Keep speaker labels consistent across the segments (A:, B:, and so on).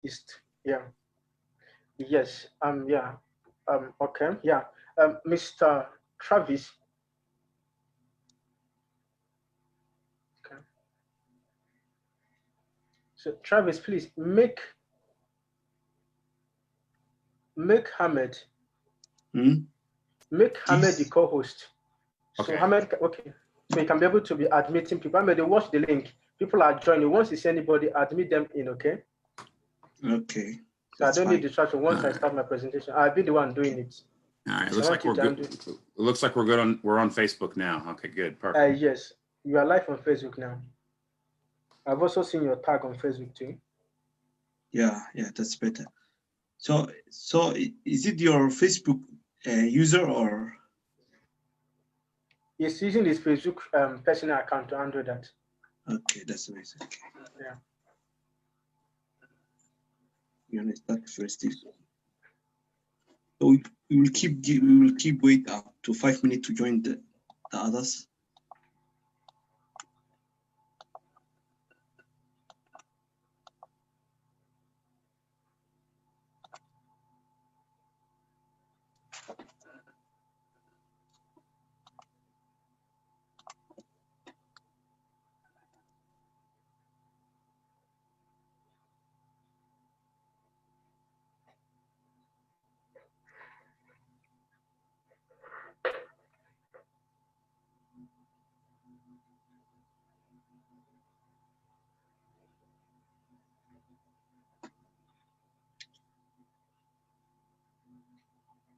A: East. Yeah. Yes. Yeah. Okay. Yeah. Mr. Travis. Okay. So Travis, please make Hamed make Hamed the
B: This.
A: co-host. So
C: Okay.
A: Hamed, okay. So you can be able to be admitting people. Hamed, they watch the link. People are joining. Once you see anybody, admit them in. Okay.
B: Okay.
A: So I
B: That's
A: don't need
B: fine.
A: distraction. Once I start my presentation, I'll be the one doing it.
C: All right.
A: So I want you to undo.
C: It looks like we're good on. We're on Facebook now. Okay. Good. Perfect.
A: Yes, you are live on Facebook now. I've also seen your tag on Facebook too.
B: Yeah, that's better. So is it your Facebook user or?
A: He's using his Facebook personal account to handle that.
B: Okay, that's nice. Okay.
A: Yeah.
B: You understand first. So we will keep wait up to 5 minutes to join the others.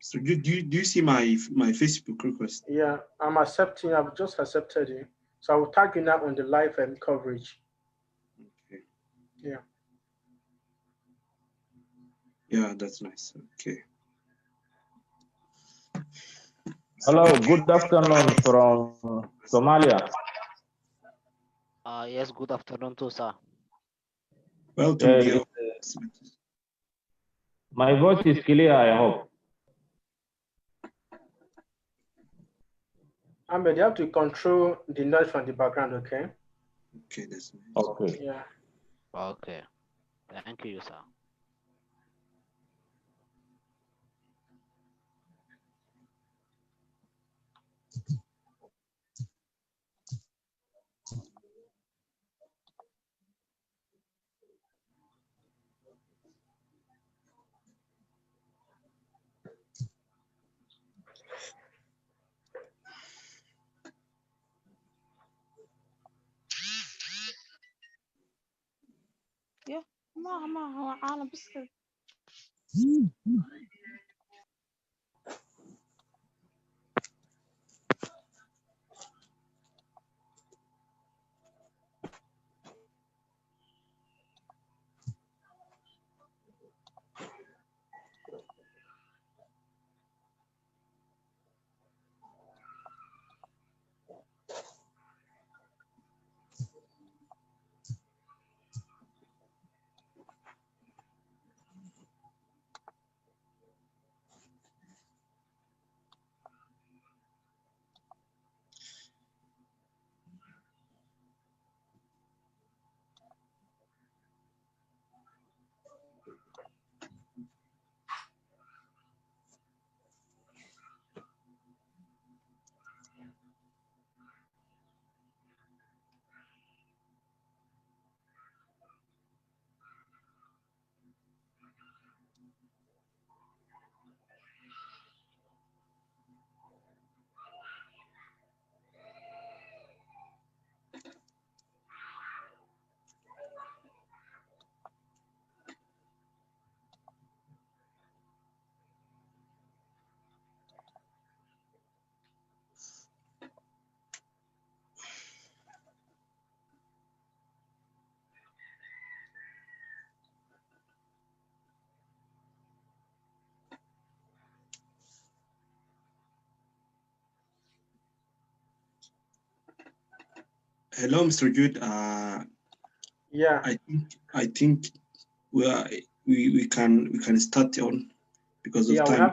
B: So do you see my Facebook request?
A: Yeah, I'm accepting. I've just accepted you. So I will tag you now on the live coverage.
B: Okay.
A: Yeah.
B: Yeah, that's nice. Okay.
D: Hello, good afternoon from Somalia.
E: Yes, good afternoon too, sir.
B: Welcome, dear.
D: My voice is clear, I hope.
A: Ahmed, you have to control the noise from the background, okay?
B: Okay, that's nice.
D: Okay.
A: Yeah.
E: Okay. Thank you, sir.
F: يا ما هو عالم بس كده.
B: Hello, Mr. Jude.
A: Yeah.
B: I think we can start on because of time.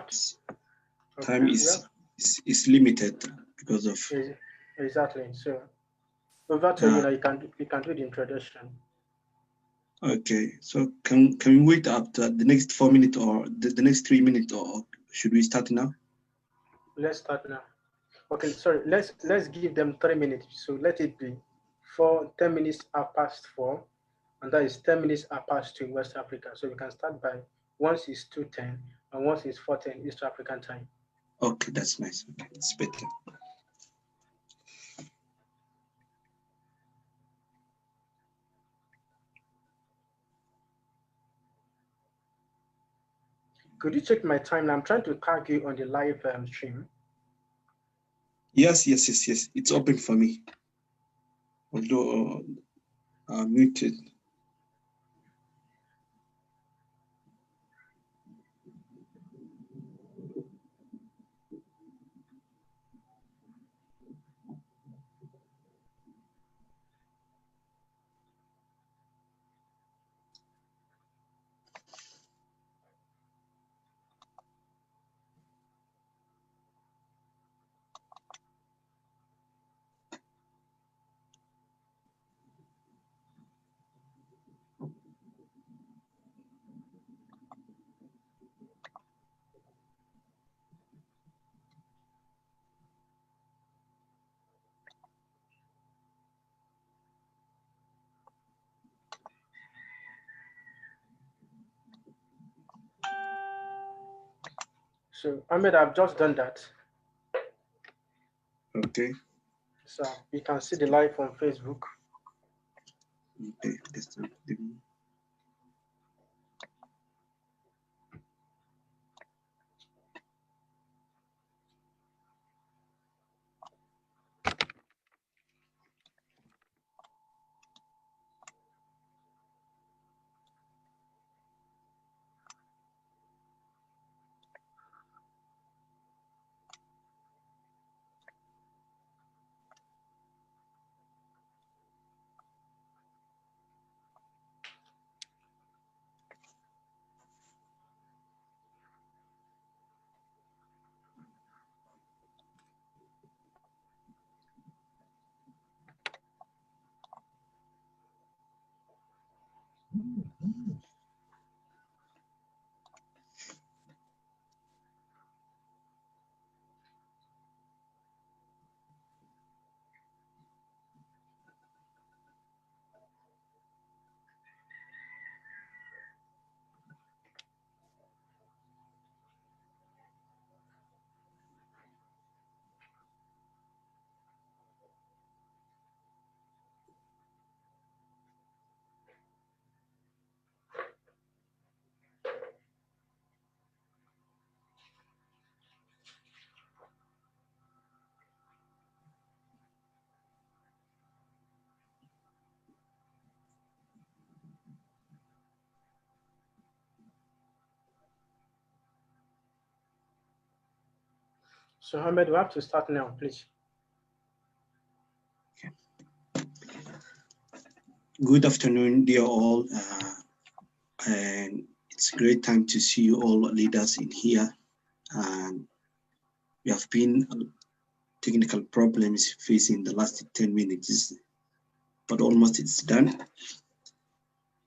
B: Time is limited because of
A: exactly. So over to you now. You can do the introduction.
B: Okay, so can we wait up to the next 4 minutes or the next 3 minutes, or should we start now?
A: Let's start now. Okay, sorry. Let's give them 3 minutes. So let it be 10 minutes are past 4, and that is 10 minutes are past 2 in West Africa. So we can start by once is 2:10 and once is 4:10 East African time.
B: Okay, that's nice. Okay, it's better.
A: Could you check my timeline? I'm trying to tag you on the live stream.
B: Yes. It's open for me. Although I'm muted.
A: So Ahmed, I've just done that.
B: Okay.
A: So you can see the live on Facebook.
B: Okay, that's not the.
A: So Ahmed, we have to start now, please.
B: Good afternoon, dear all, and it's a great time to see you all leaders in here. And we have been technical problems facing the last 10 minutes, but almost it's done.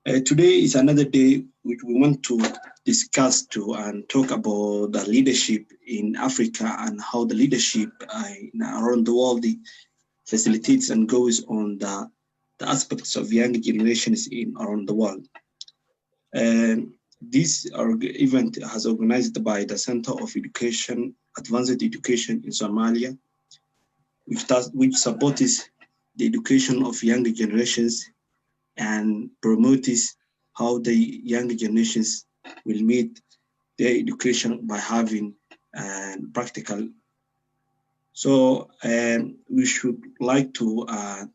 B: Today is another day which we want to discuss and talk about the leadership in Africa and how the leadership around the world facilitates and goes on the aspects of young generations around the world. This event has organized by the Center of Education, Advanced Education in Somalia, which supports the education of younger generations and promotes how the younger generations will meet their education by having practical. So we should like to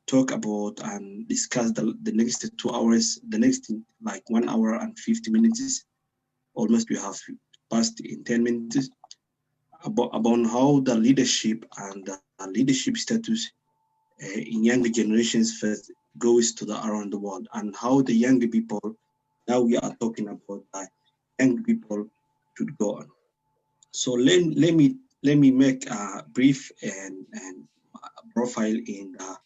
B: talk about and discuss the next 2 hours, the next like 1 hour and 50 minutes. Almost we have passed in 10 minutes about how the leadership and the leadership status in younger generations first goes to around the world, and how the younger people, now we are talking about that young people should go on. So let me make a brief and profile in the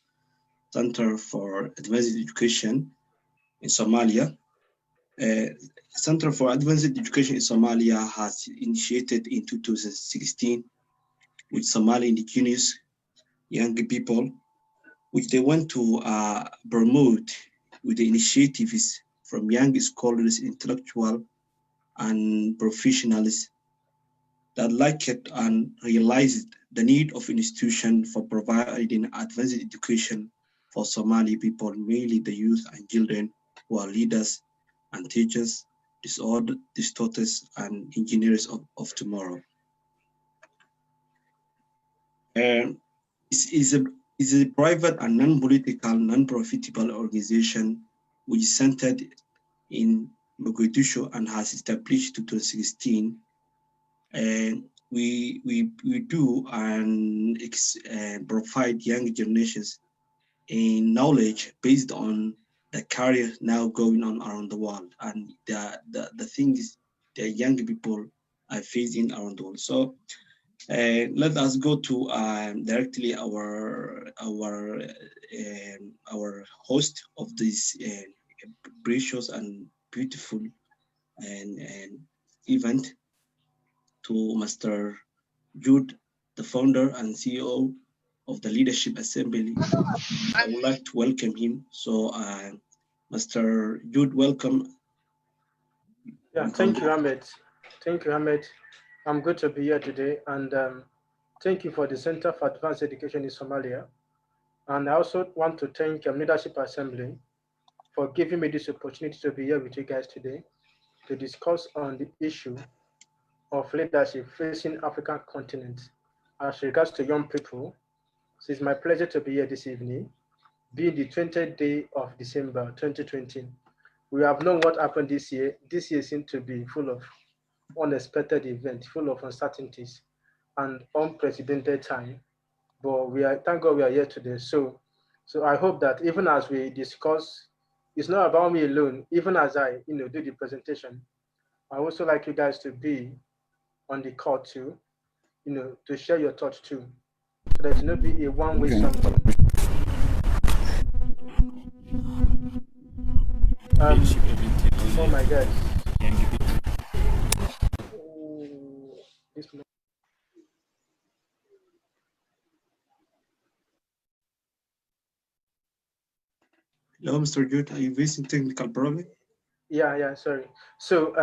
B: Center for Advanced Education. in Somalia. Center for Advanced Education in Somalia has initiated in 2016 with Somali indigenous young people, which they want to promote with the initiatives from young scholars, intellectual, and professionals that like it and realized the need of institution for providing advanced education for Somali people, mainly the youth and children who are leaders and teachers, distorters, and engineers of tomorrow. Is a private and non-political, non-profitable organization which is centered in Mogadishu and has established 2016. And we do and provide young generations in knowledge based on the career now going on around the world and the things that young people are facing around the world. So let us go to directly our host of this precious and beautiful and event, to Mr. Jude, the founder and CEO of the Leadership Assembly. I would like to welcome him. So, Mr. Jude, welcome.
A: Yeah, thank you, Ahmed. Thank you, Ahmed. I'm good to be here today, and thank you for the Center for Advanced Education in Somalia. And I also want to thank Leadership Assembly for giving me this opportunity to be here with you guys today to discuss on the issue of leadership facing African continent as regards to young people. So it's my pleasure to be here this evening, being the 20th day of December 2020. We have known what happened this year. This year seemed to be full of unexpected events, full of uncertainties and unprecedented time. But thank God we are here today. So I hope that even as we discuss, it's not about me alone. Even as I do the presentation, I also like you guys to be on the call too, to share your thoughts too, so that it not be a one-way something. Oh my God. Oh, this
B: Hello, Mr. Jude. Are you facing technical problem?
A: Yeah, sorry. So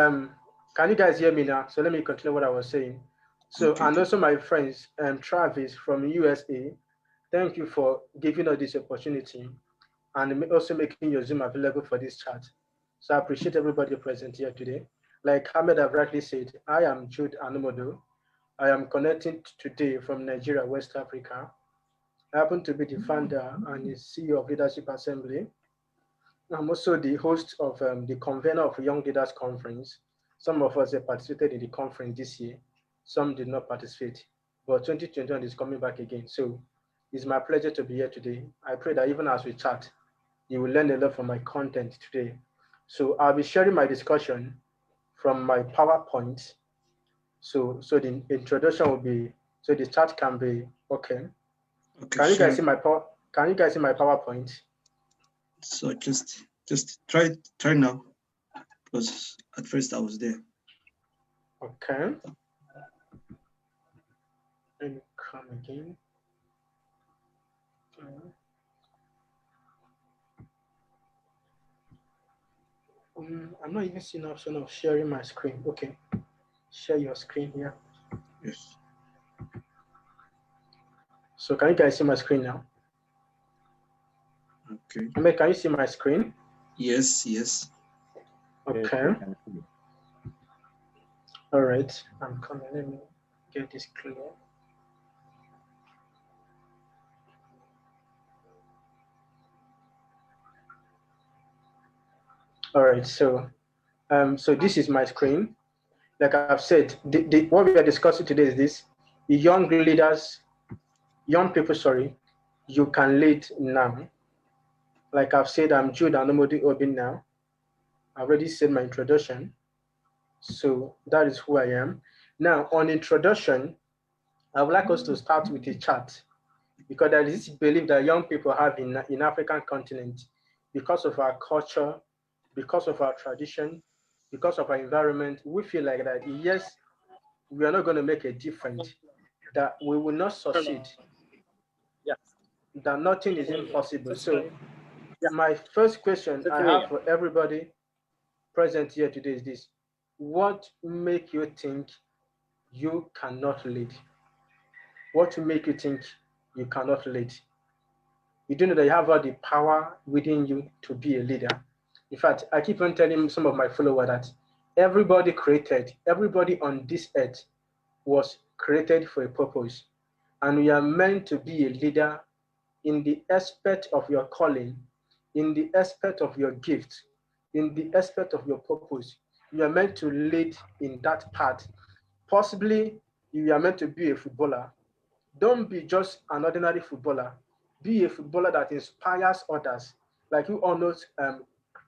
A: can you guys hear me now? So let me continue what I was saying. So
B: Okay,
A: and
B: good.
A: also my friends, Travis from USA, thank you for giving us this opportunity and also making your Zoom available for this chat. So I appreciate everybody present here today. Like Ahmed have rightly said, I am Jude Anumude. I am connecting today from Nigeria, West Africa. I happen to be the founder and the CEO of Leadership Assembly. I'm also the host of the convener of Young Leaders Conference. Some of us have participated in the conference this year. Some did not participate, but 2021 is coming back again. So it's my pleasure to be here today. I pray that even as we chat, you will learn a lot from my content today. So I'll be sharing my discussion from my PowerPoint. So the introduction will be, so the chat can be okay.
B: Okay,
A: Can you guys see
B: sure.
A: my PowerPoint?
B: So just try now, because at first I was there.
A: Okay. Let me come again. I'm not even seeing the option of sharing my screen. Okay. Share your screen here.
B: Yes.
A: So can you guys see my screen now?
B: Okay.
A: Ahmed, can you see my screen?
B: Yes.
A: Okay. All right. I'm coming. Let me get this clear. All right. So this is my screen. Like I've said, what we are discussing today is this: young leaders, young people. Sorry, you can lead now. Like I've said, I'm Jude Anumude Obin now. I already said my introduction. So that is who I am. Now, on introduction, I would like us to start with a chart because there is this belief that young people have in African continent because of our culture, because of our tradition, because of our environment, we feel like that, yes, we are not going to make a difference, that we will not succeed, that nothing is impossible. So my first question I have for everybody present here today is this: what make you think you cannot lead? What make you think you cannot lead? You do know that you have all the power within you to be a leader. In fact, I keep on telling some of my followers that everybody on this earth was created for a purpose. And we are meant to be a leader in the aspect of your calling, in the aspect of your gift, in the aspect of your purpose. You are meant to lead in that part. Possibly, you are meant to be a footballer. Don't be just an ordinary footballer. Be a footballer that inspires others. Like you all know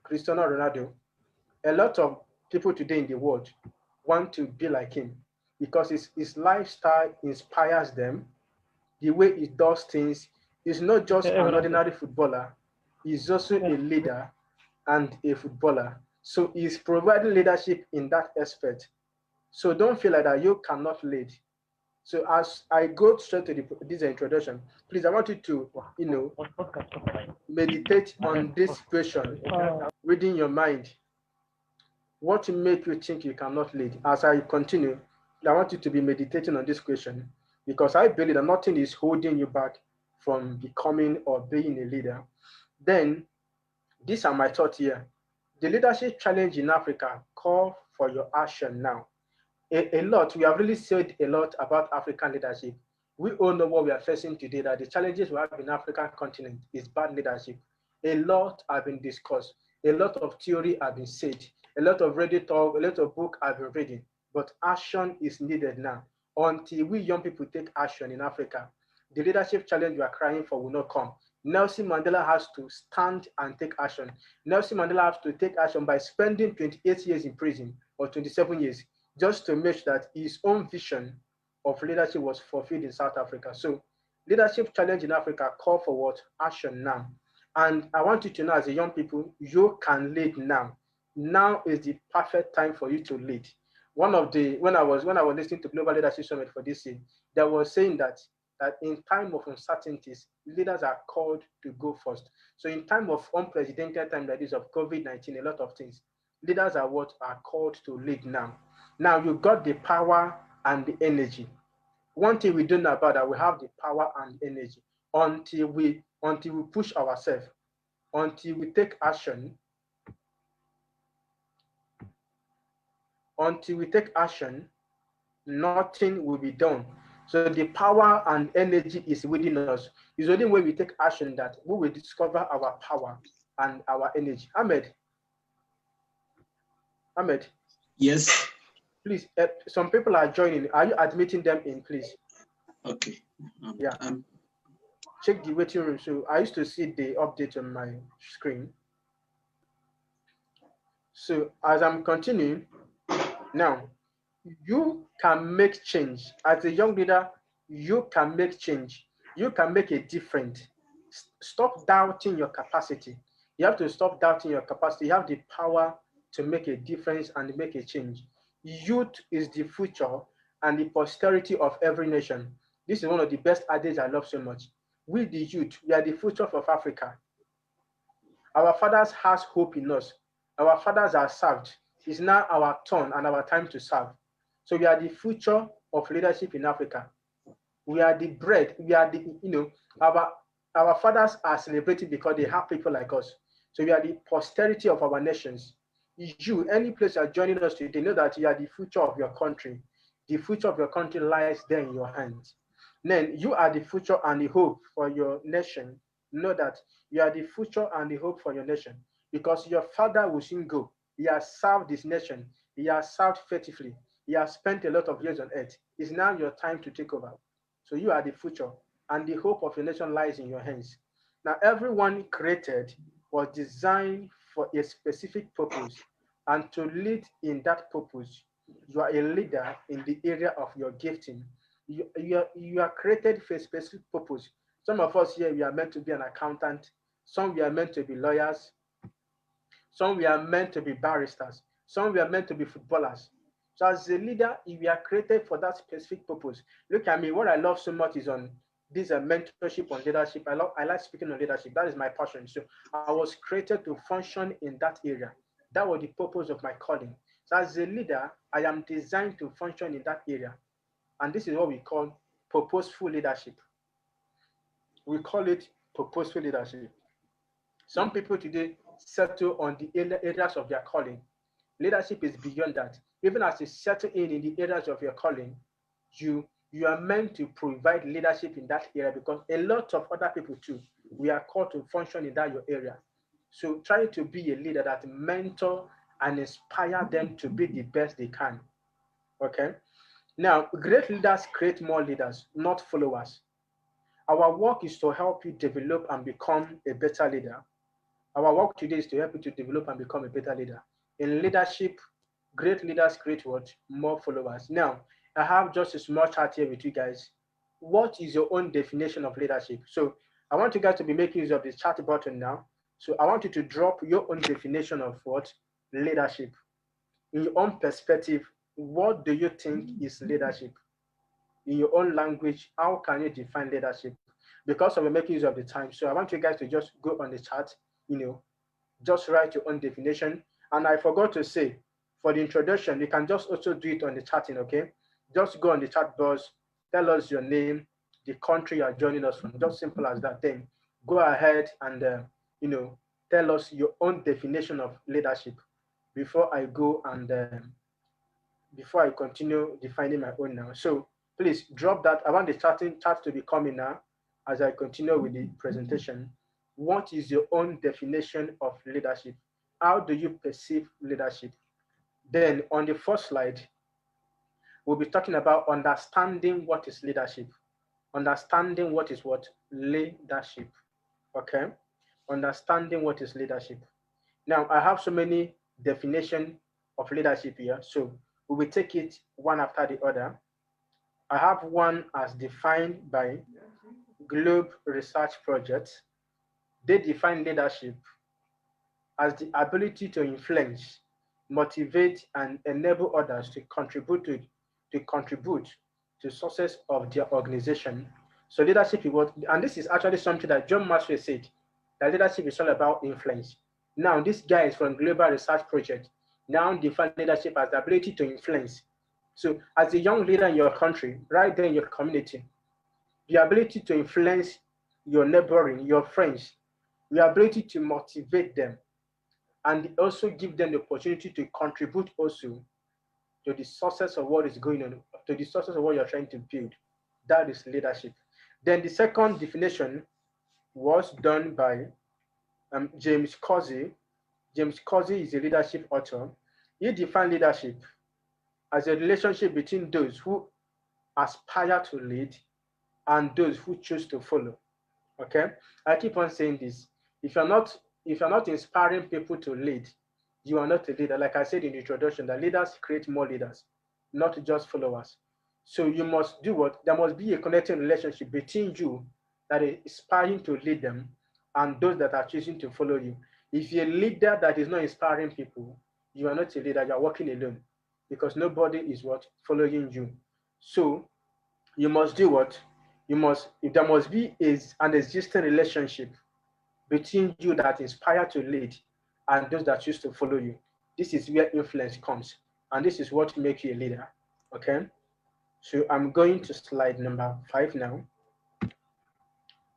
A: Cristiano Ronaldo. A lot of people today in the world want to be like him because his lifestyle inspires them. The way he does things is not just an ordinary footballer, he's also a leader and a footballer. So he's providing leadership in that aspect. So don't feel like that you cannot lead. So as I go straight to this introduction, please, I want you to, meditate on this question within your mind. What make you think you cannot lead? As I continue, I want you to be meditating on this question because I believe that nothing is holding you back from becoming or being a leader. Then, these are my thoughts here. The leadership challenge in Africa call for your action now. A lot, we have really said a lot about African leadership. We all know what we are facing today, that the challenges we have in African continent is bad leadership. A lot have been discussed, a lot of theory have been said, a lot of radio talk, a lot of book have been reading, but action is needed now. Until we young people take action in Africa, the leadership challenge we are crying for will not come. Nelson Mandela has to stand and take action. Nelson Mandela has to take action by spending 28 years in prison or 27 years just to make sure that his own vision of leadership was fulfilled in South Africa. So leadership challenge in Africa call for what? Action now. And I want you to know, as a young people, you can lead now. Now is the perfect time for you to lead. When I was listening to Global Leadership Summit for this year, they was saying that in time of uncertainties, leaders are called to go first. So in time of unprecedented time like this of COVID-19, a lot of things, leaders are what are called to lead now. Now you got the power and the energy. One thing we don't know about that we have the power and energy until we push ourselves, until we take action, nothing will be done. So the power and energy is within us. It's only when we take action that we will discover our power and our energy. Ahmed.
B: Yes.
A: Please, some people are joining. Are you admitting them in, please?
B: Okay.
A: Yeah. Check the waiting room. So I used to see the update on my screen. So as I'm continuing, now you can make change. As a young leader, you can make change. You can make a difference. Stop doubting your capacity. You have to stop doubting your capacity. You have the power to make a difference and make a change. Youth is the future and the posterity of every nation. This is one of the best ideas I love so much. We, the youth, we are the future of Africa. Our fathers has hope in us. Our fathers are served. It's now our turn and our time to serve. So we are the future of leadership in Africa. We are the bread. We are the, our fathers are celebrated because they have people like us. So we are the posterity of our nations. You, any place you are joining us today, know that you are the future of your country. The future of your country lies there in your hands. Then you are the future and the hope for your nation. Know that you are the future and the hope for your nation because your father will soon go. He has served this nation. He has served faithfully. He has spent a lot of years on earth. It's now your time to take over. So you are the future and the hope of your nation lies in your hands. Now, everyone created was designed for a specific purpose and to lead in that purpose. You are a leader in the area of your gifting. You are created for a specific purpose. Some of us here, we are meant to be an accountant. Some we are meant to be lawyers. Some we are meant to be barristers. Some we are meant to be footballers. So as a leader, if we are created for that specific purpose, look at me. What I love so much is on this mentorship on leadership. I like speaking on leadership. That is my passion. So I was created to function in that area. That was the purpose of my calling. So as a leader, I am designed to function in that area. And this is what we call purposeful leadership. We call it purposeful leadership. Some people today settle on the areas of their calling. Leadership is beyond that. Even as you settle in the areas of your calling, you are meant to provide leadership in that area, because a lot of other people too, we are called to function in that your area. So try to be a leader that mentor and inspire them to be the best they can. Okay. Now, great leaders create more leaders, not followers. Our work is to help you develop and become a better leader. Our work today is to help you to develop and become a better leader. In leadership, great leaders create what? More followers. Now, I have just a small chat here with you guys. What is your own definition of leadership? So I want you guys to be making use of the chat button now. So I want you to drop your own definition of what? Leadership. In your own perspective, what do you think is leadership? In your own language, how can you define leadership? Because of making use of the time. So I want you guys to just go on the chat, just write your own definition. And I forgot to say, for the introduction, you can just also do it on the chatting, okay? Just go on the chat box, tell us your name, the country you are joining us from, just simple as that. Then go ahead and, tell us your own definition of leadership before I go and before I continue defining my own now. So please drop that. I want the chat to be coming now as I continue with the presentation. What is your own definition of leadership? How do you perceive leadership? Then on the first slide, we'll be talking about understanding what is leadership. Understanding what is what? Leadership. Okay? Understanding what is leadership. Now, I have so many definitions of leadership here, so we will take it one after the other. I have one as defined by Globe Research Project. They define leadership as the ability to influence, motivate, and enable others to contribute to success of their organization. So leadership is what, and this is actually something that John Maxwell said, that leadership is all about influence. Now, this guy is from Global Research Project. Now define leadership as the ability to influence. So as a young leader in your country, right there in your community, the ability to influence your neighboring, your friends, your ability to motivate them, and also give them the opportunity to contribute also to the success of what is going on, to the success of what you're trying to build. That is leadership. Then the second definition was done by James Caes. James Caes is a leadership author. He defined leadership as a relationship between those who aspire to lead and those who choose to follow. Okay, I keep on saying this. If you're not inspiring people to lead, you are not a leader. Like I said in the introduction, that leaders create more leaders, not just followers. So you must do what? There must be a connecting relationship between you that is inspiring to lead them and those that are choosing to follow you. If you're a leader that is not inspiring people, you are not a leader, you are working alone, because nobody is what? Following you. So you must do what? There must be an existing relationship between you that inspire to lead and those that choose to follow you. This is where influence comes, and this is what makes you a leader. Okay, so I'm going to slide number 5 now.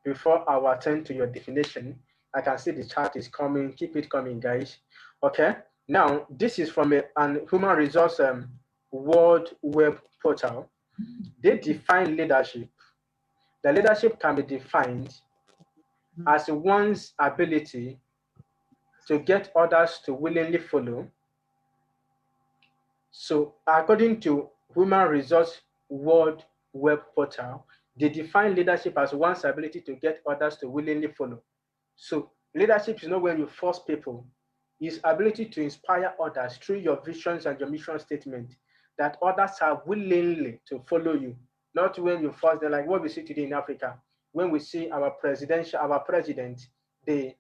A: Before I attend to your definition, I can see the chat is coming. Keep it coming, guys. Okay, now this is from an human resource world web portal. They define leadership. The leadership can be defined as one's ability to get others to willingly follow. So according to Human Resource World Web Portal, they define leadership as one's ability to get others to willingly follow. So leadership is not when you force people, it's ability to inspire others through your visions and your mission statement, that others are willingly to follow you, not when you force them, like what we see today in Africa. When we see our president, they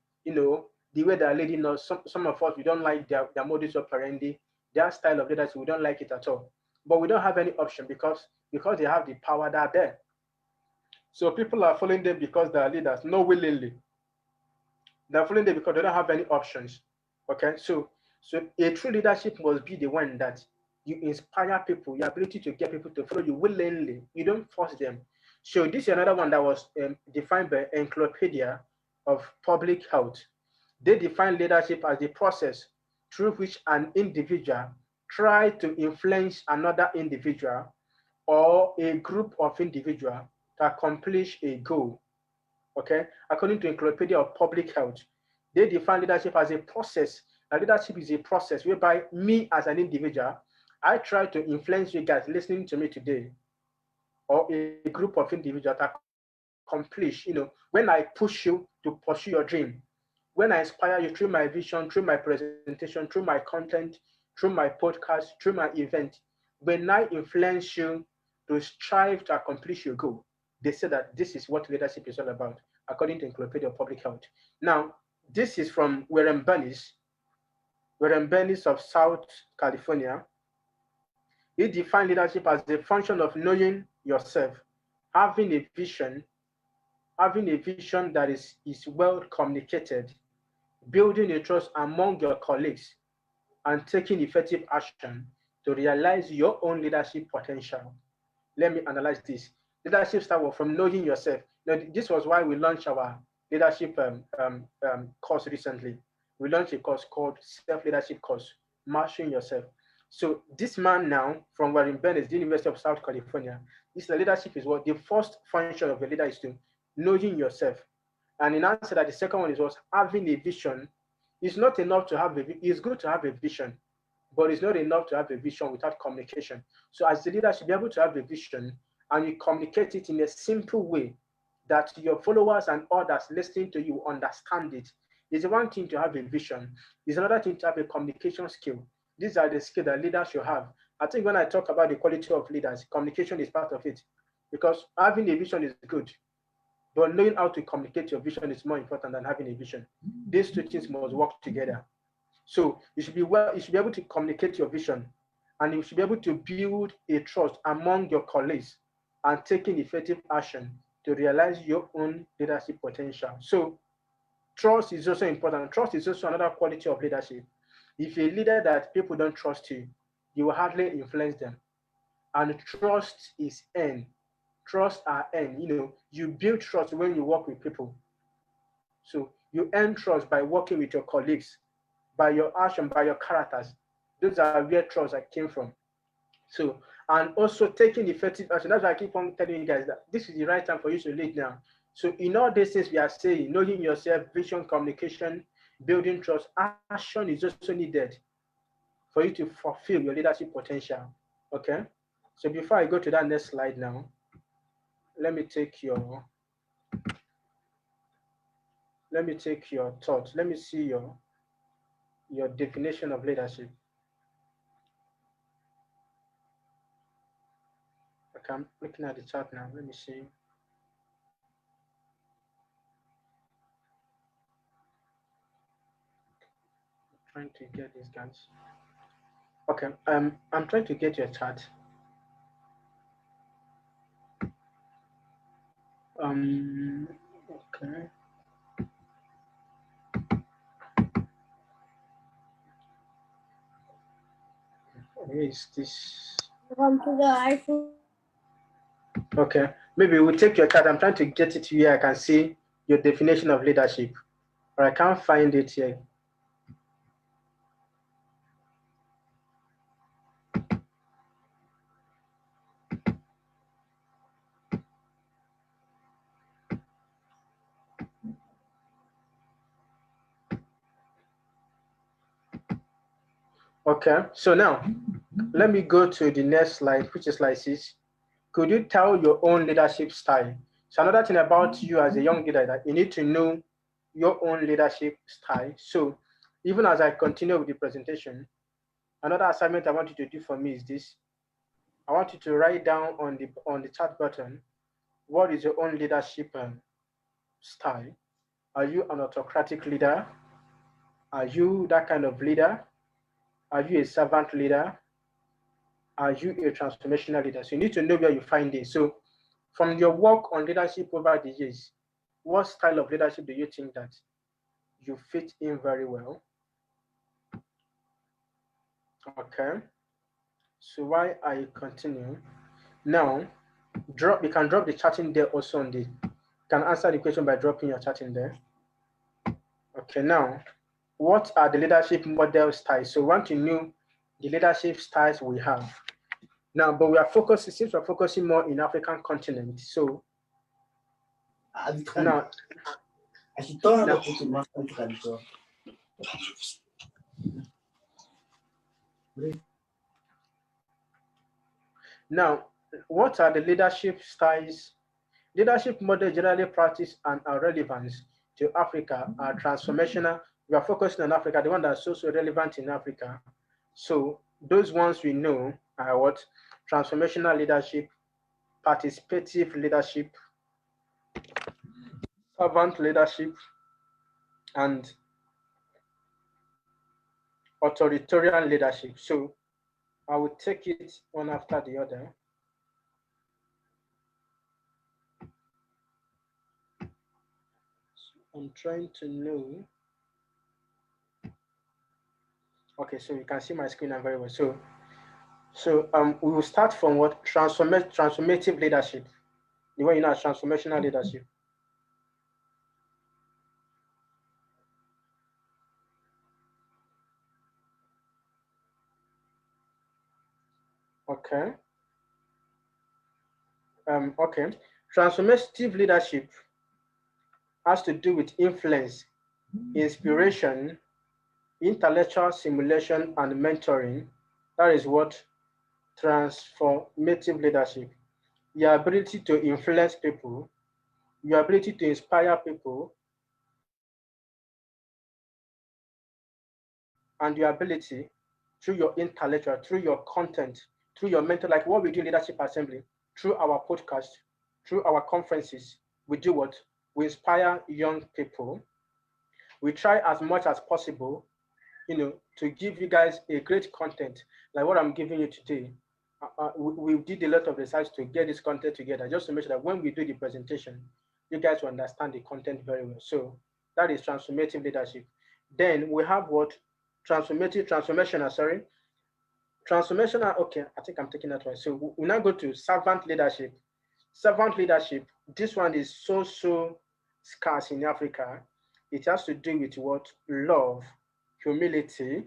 A: the way they're leading us. Some of us, we don't like their modus operandi, their style of leadership. We don't like it at all. But we don't have any option because they have the power that there. So people are following them because they are leaders, not willingly. They're following them because they don't have any options. Okay, so a true leadership must be the one that you inspire people, your ability to get people to follow you willingly. You don't force them. So this is another one that was defined by Encyclopedia of Public Health. They define leadership as the process through which an individual tries to influence another individual or a group of individuals to accomplish a goal. Okay, according to Encyclopedia of Public Health, they define leadership as a process. Now, leadership is a process whereby me as an individual, I try to influence you guys listening to me today, or a group of individuals to accomplish. When I push you to pursue your dream, when I inspire you through my vision, through my presentation, through my content, through my podcast, through my event, when I influence you to strive to accomplish your goal, they say that this is what leadership is all about, according to Encyclopedia of Public Health. Now, this is from Warren Bennis of South California. He defined leadership as the function of knowing yourself, having a vision that is well communicated, building a trust among your colleagues, and taking effective action to realize your own leadership potential. Let me analyze this. Leadership starts from knowing yourself. Now, this was why we launched our leadership course recently. We launched a course called Self-Leadership Course, Mastering Yourself. So this man now from Warren Bennis, the University of South California, this leadership is what the first function of a leader is to knowing yourself. And in answer that the second one is was having a vision. It's not enough to have it's good to have a vision, but it's not enough to have a vision without communication. So as the leader, should be able to have a vision and you communicate it in a simple way that your followers and others listening to you understand it. It's one thing to have a vision. It's another thing to have a communication skill. These are the skills that leaders should have. I think when I talk about the quality of leaders, communication is part of it. Because having a vision is good, but knowing how to communicate your vision is more important than having a vision. These two things must work together. So you should be able to communicate your vision, and you should be able to build a trust among your colleagues and taking effective action to realize your own leadership potential. So trust is also important. Trust is also another quality of leadership. If you're a leader that people don't trust you, you will hardly influence them. And trust is earned. Trust are earned. You build trust when you work with people. So you earn trust by working with your colleagues, by your action, by your characters. Those are where trust came from. So, and also taking effective action. That's why I keep on telling you guys that this is the right time for you to lead now. So in all these things we are saying, knowing yourself, vision, communication, building trust, action is also needed for you to fulfill your leadership potential. Okay? So before I go to that next slide now, let me take your thoughts. Let me see your definition of leadership. Okay, I'm looking at the chart now. Let me see. I'm trying to get these guys. Okay, I'm trying to get your chart. Okay. Where is this?
G: Welcome to the iPhone.
A: Okay, maybe we'll take your chart. I'm trying to get it here. I can see your definition of leadership, but I can't find it here. Okay, so now let me go to the next slide, which is like this. Could you tell your own leadership style? So another thing about you as a young leader that you need to know your own leadership style. So even as I continue with the presentation, another assignment I want you to do for me is this. I want you to write down on the chat button, what is your own leadership style? Are you an autocratic leader? Are you that kind of leader? Are you a servant leader? Are you a transformational leader? So you need to know where you find it. So from your work on leadership over the years, what style of leadership do you think that you fit in very well? Okay. So why I continue now, you can drop the chat in there also on the, you can answer the question by dropping your chat in there. Okay, now what are the leadership model styles? So we want to know the leadership styles we have now, but we are focusing, since we're focusing more in African continent. So now, now, what are the leadership styles? Leadership models generally practiced and are relevant to Africa are transformational. We are focusing on Africa, the one that's also relevant in Africa. So those ones we know are what? Transformational leadership, participative leadership, servant leadership, and authoritarian leadership. So I will take it one after the other. I'm trying to know. Okay, so you can see my screen now very well. So we will start from what? Transformative leadership. The way you know as transformational leadership. Okay. Okay. Transformative leadership has to do with influence, inspiration, intellectual simulation, and mentoring. That is what transformative leadership. Your ability to influence people, your ability to inspire people, and your ability through your intellectual, through your content, through your mentor, like what we do in Leadership Assembly, through our podcast, through our conferences, we do what? We inspire young people. We try as much as possible, to give you guys a great content, like what I'm giving you today. We did a lot of research to get this content together, just to make sure that when we do the presentation, you guys will understand the content very well. So that is transformative leadership. Then we have what? Transformational, okay, I think I'm taking that right. So we now go to servant leadership. Servant leadership, this one is so scarce in Africa. It has to do with what? Love, humility,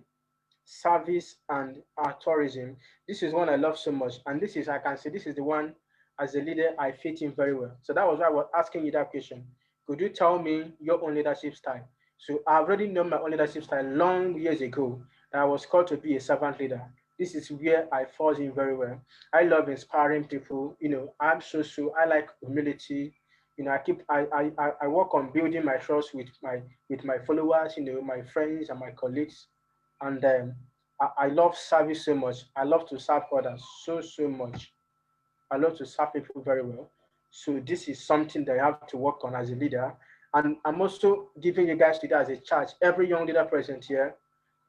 A: service, and tourism. This is one I love so much. And this is, I can say, this is the one as a leader I fit in very well. So that was why I was asking you that question. Could you tell me your own leadership style? So I already know my own leadership style long years ago that I was called to be a servant leader. This is where I fall in very well. I love inspiring people. I'm I like humility. I work on building my trust with my followers, my friends and my colleagues. And I love service so much. I love to serve others so much. I love to serve people very well. So this is something that I have to work on as a leader. And I'm also giving you guys today as a charge, every young leader present here,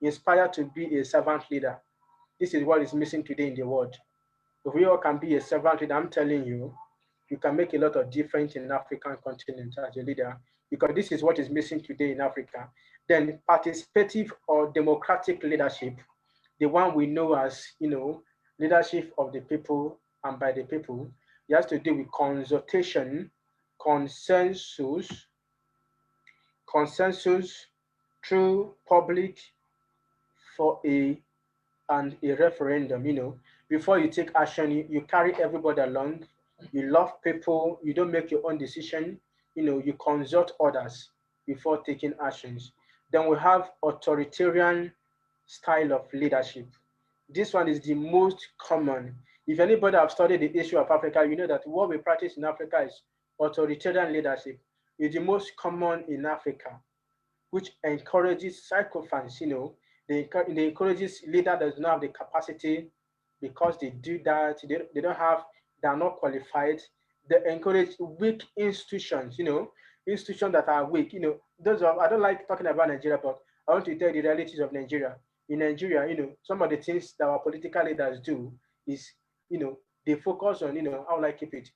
A: inspired to be a servant leader. This is what is missing today in the world. If we all can be a servant leader, I'm telling you, you can make a lot of difference in the African continent as a leader, because this is what is missing today in Africa. Then participative or democratic leadership, the one we know as, leadership of the people and by the people, it has to do with consultation, consensus through public for a referendum. Before you take action, you carry everybody along. You love people. You don't make your own decision. You consult others before taking actions. Then we have authoritarian style of leadership. This one is the most common. If anybody have studied the issue of Africa, you know that what we practice in Africa is authoritarian leadership. It's the most common in Africa, which encourages sycophants. They encourages leader that does not have the capacity, because they do that. They are not qualified. They encourage weak institutions. Institutions that are weak. I don't like talking about Nigeria, but I want to tell you the realities of Nigeria. In Nigeria, some of the things that our political leaders do is, they focus on, how will I keep it?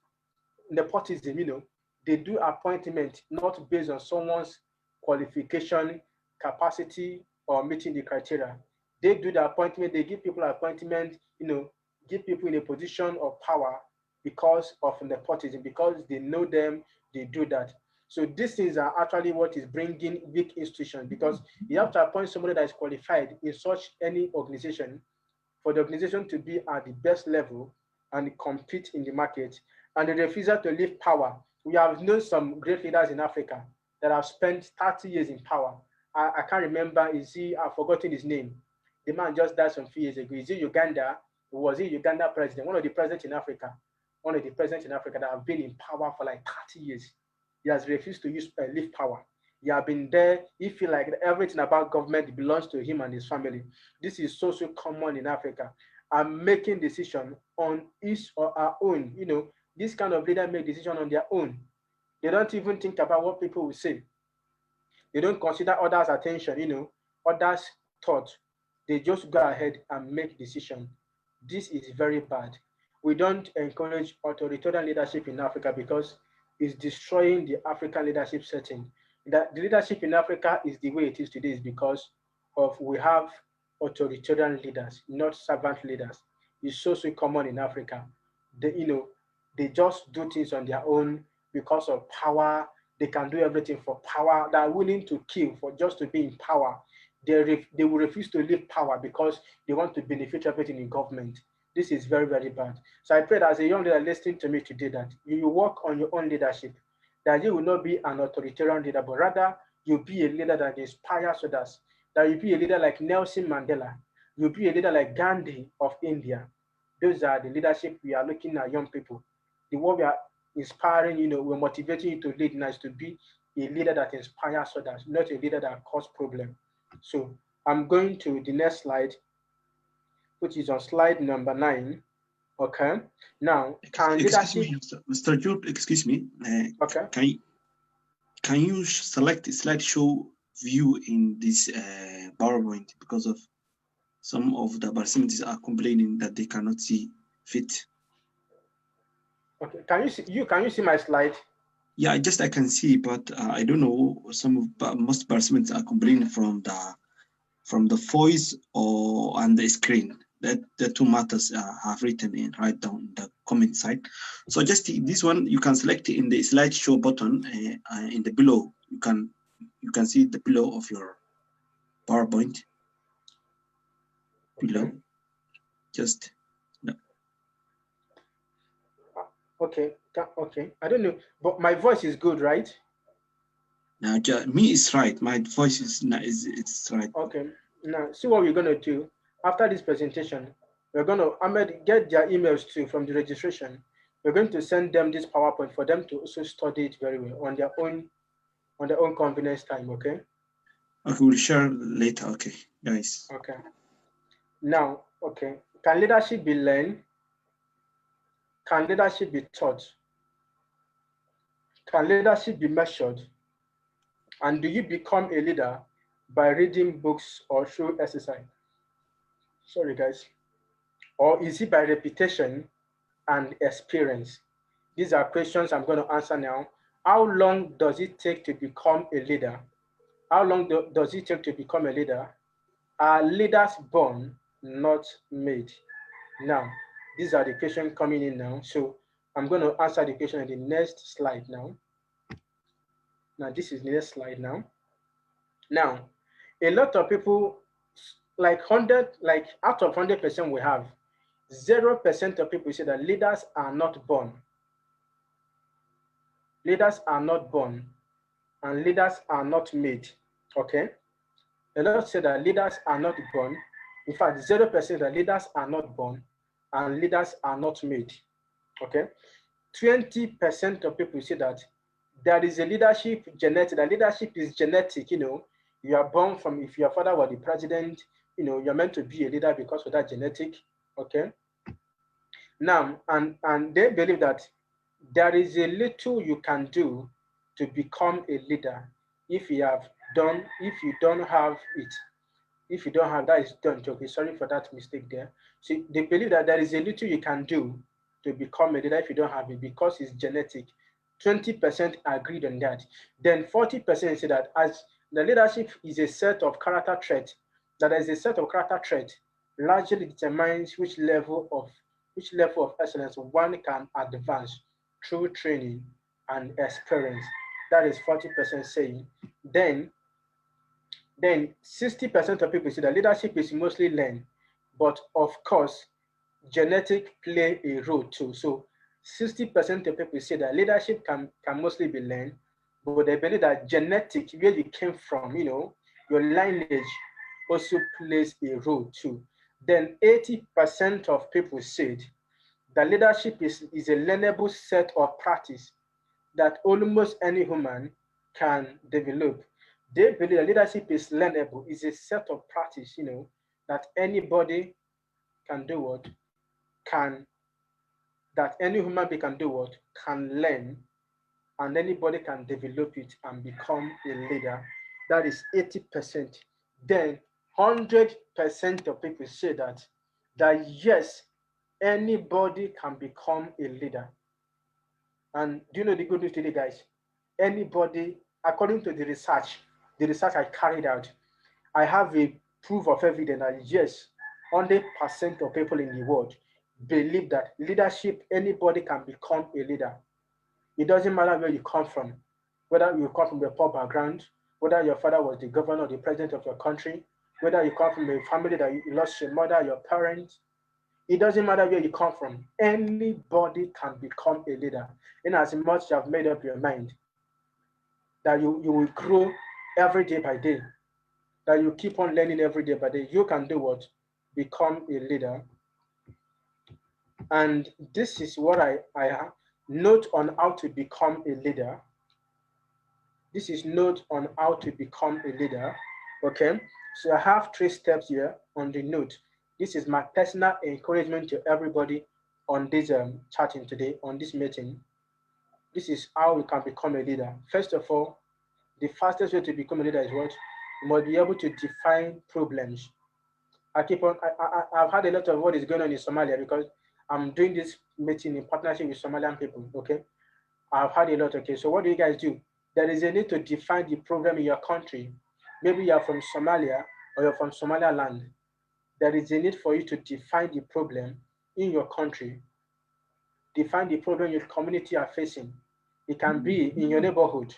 A: Nepotism, they do appointment not based on someone's qualification, capacity, or meeting the criteria. They do the appointment, they give people appointment, give people in a position of power because of nepotism, because they know them, they do that. So these things are actually what is bringing weak institutions, because you have to appoint somebody that is qualified in such any organization for the organization to be at the best level and compete in the market. And the refusal to leave power. We have known some great leaders in Africa that have spent 30 years in power. I can't remember, I've forgotten his name. The man just died some few years ago. Is he Uganda? Was he Uganda president? One of the presidents in Africa. One of the presidents in Africa that have been in power for like 30 years. He has refused to leave power. He has been there. He feel like everything about government belongs to him and his family. This is so common in Africa. And making decision on his or her own. This kind of leader make decision on their own. They don't even think about what people will say. They don't consider others' attention, others' thought. They just go ahead and make decision. This is very bad. We don't encourage authoritarian leadership in Africa because it's destroying the African leadership setting. That the leadership in Africa is the way it is today is because of we have authoritarian leaders, not servant leaders. It's so common in Africa. They just do things on their own because of power. They can do everything for power. They are willing to kill for just to be in power. They will refuse to leave power because they want to benefit everything in government. This is very, very bad. So I pray that as a young leader listening to me today, that you will work on your own leadership, that you will not be an authoritarian leader, but rather you'll be a leader that inspires others, that you'll be a leader like Nelson Mandela, you'll be a leader like Gandhi of India. Those are the leadership we are looking at young people. The one we are inspiring, we're motivating you to lead now is to be a leader that inspires others, not a leader that causes problem. So I'm going to the next slide, which is on slide number 9. Okay. Now, can leadership...
B: Mr. Jude, excuse me.
A: Okay.
B: Can you select a slideshow view in this PowerPoint, because of some of the participants are complaining that they cannot see fit.
A: Okay. Can you see my slide?
B: Yeah, I can see, but I don't know. Most participants are complaining from the voice and the screen. That the two matters have written in right down in the comment side. So just this one, you can select in the slideshow button in the below. You can see the below of your PowerPoint. Below,
A: okay.
B: Just no.
A: Okay. I don't know, but my voice is good, right?
B: Now, me is right. My voice is right.
A: Okay. Now, see what we're gonna do after this presentation. We're gonna Ahmed get their emails too from the registration. We're going to send them this PowerPoint for them to also study it very well on their own convenience time. Okay.
B: Okay, we'll share later. Okay, guys.
A: Okay. Now, okay. Can leadership be learned? Can leadership be taught? Can leadership be measured? And do you become a leader by reading books or through exercise? Sorry, guys. Or is it by repetition and experience? These are questions I'm going to answer now. How long does it take to become a leader? How long does it take to become a leader? Are leaders born, not made? Now, these are the questions coming in now. So I'm going to answer the question in the next slide now. Now, this is the next slide now. Now, a lot of people, like out of 100% we have, 0% of people say that leaders are not born. Leaders are not born, and leaders are not made. Okay? A lot say that leaders are not born. In fact, 0% that leaders are not born, and leaders are not made. Okay? 20% of people say that there is a leadership genetic. That leadership is genetic. You are born from, if your father was the president, you're meant to be a leader because of that genetic. Okay. Now, and they believe that there is a little you can do to become a leader if you have don't have it, if you don't have that, is don't. Okay, sorry for that mistake there. So they believe that there is a little you can do to become a leader if you don't have it because it's genetic. 20% agreed on that. Then 40% say that as the leadership is a set of character traits, that is a set of character traits largely determines which level of excellence one can advance through training and experience. That is 40% saying. Then 60% of people say that leadership is mostly learned, but of course, genetic play a role too. So 60% of people say that leadership can mostly be learned, but they believe that genetic, where you came from, your lineage also plays a role too. Then 80% of people said that leadership is a learnable set of practice that almost any human can develop. They believe that leadership is learnable, is a set of practice, that anybody can do what? That any human being can do what? Can learn, and anybody can develop it and become a leader. That is 80%. Then 100% of people say that yes, anybody can become a leader. And do you know the good news today, guys? Anybody, according to the research I carried out, I have a proof of evidence that yes, 100% of people in the world believe that leadership, anybody can become a leader. It doesn't matter where you come from, whether you come from a poor background, whether your father was the governor or the president of your country, whether you come from a family that you lost your mother, your parents. It doesn't matter where you come from. Anybody can become a leader. In as much you have made up your mind that you will grow every day by day, that you keep on learning every day by day, you can do what? Become a leader. And this is what I note on how to become a leader. This is note on how to become a leader. Okay, so I have 3 steps here on the note. This is my personal encouragement to everybody on this chatting today, on this meeting. This is how we can become a leader. First of all, the fastest way to become a leader is what? You must be able to define problems. I've had a lot of what is going on in Somalia because I'm doing this meeting in partnership with Somalian people, okay? I've had a lot, okay? So what do you guys do? There is a need to define the problem in your country. Maybe you're from Somalia or you're from Somaliland. There is a need for you to define the problem in your country. Define the problem your community are facing. It can be in your neighborhood.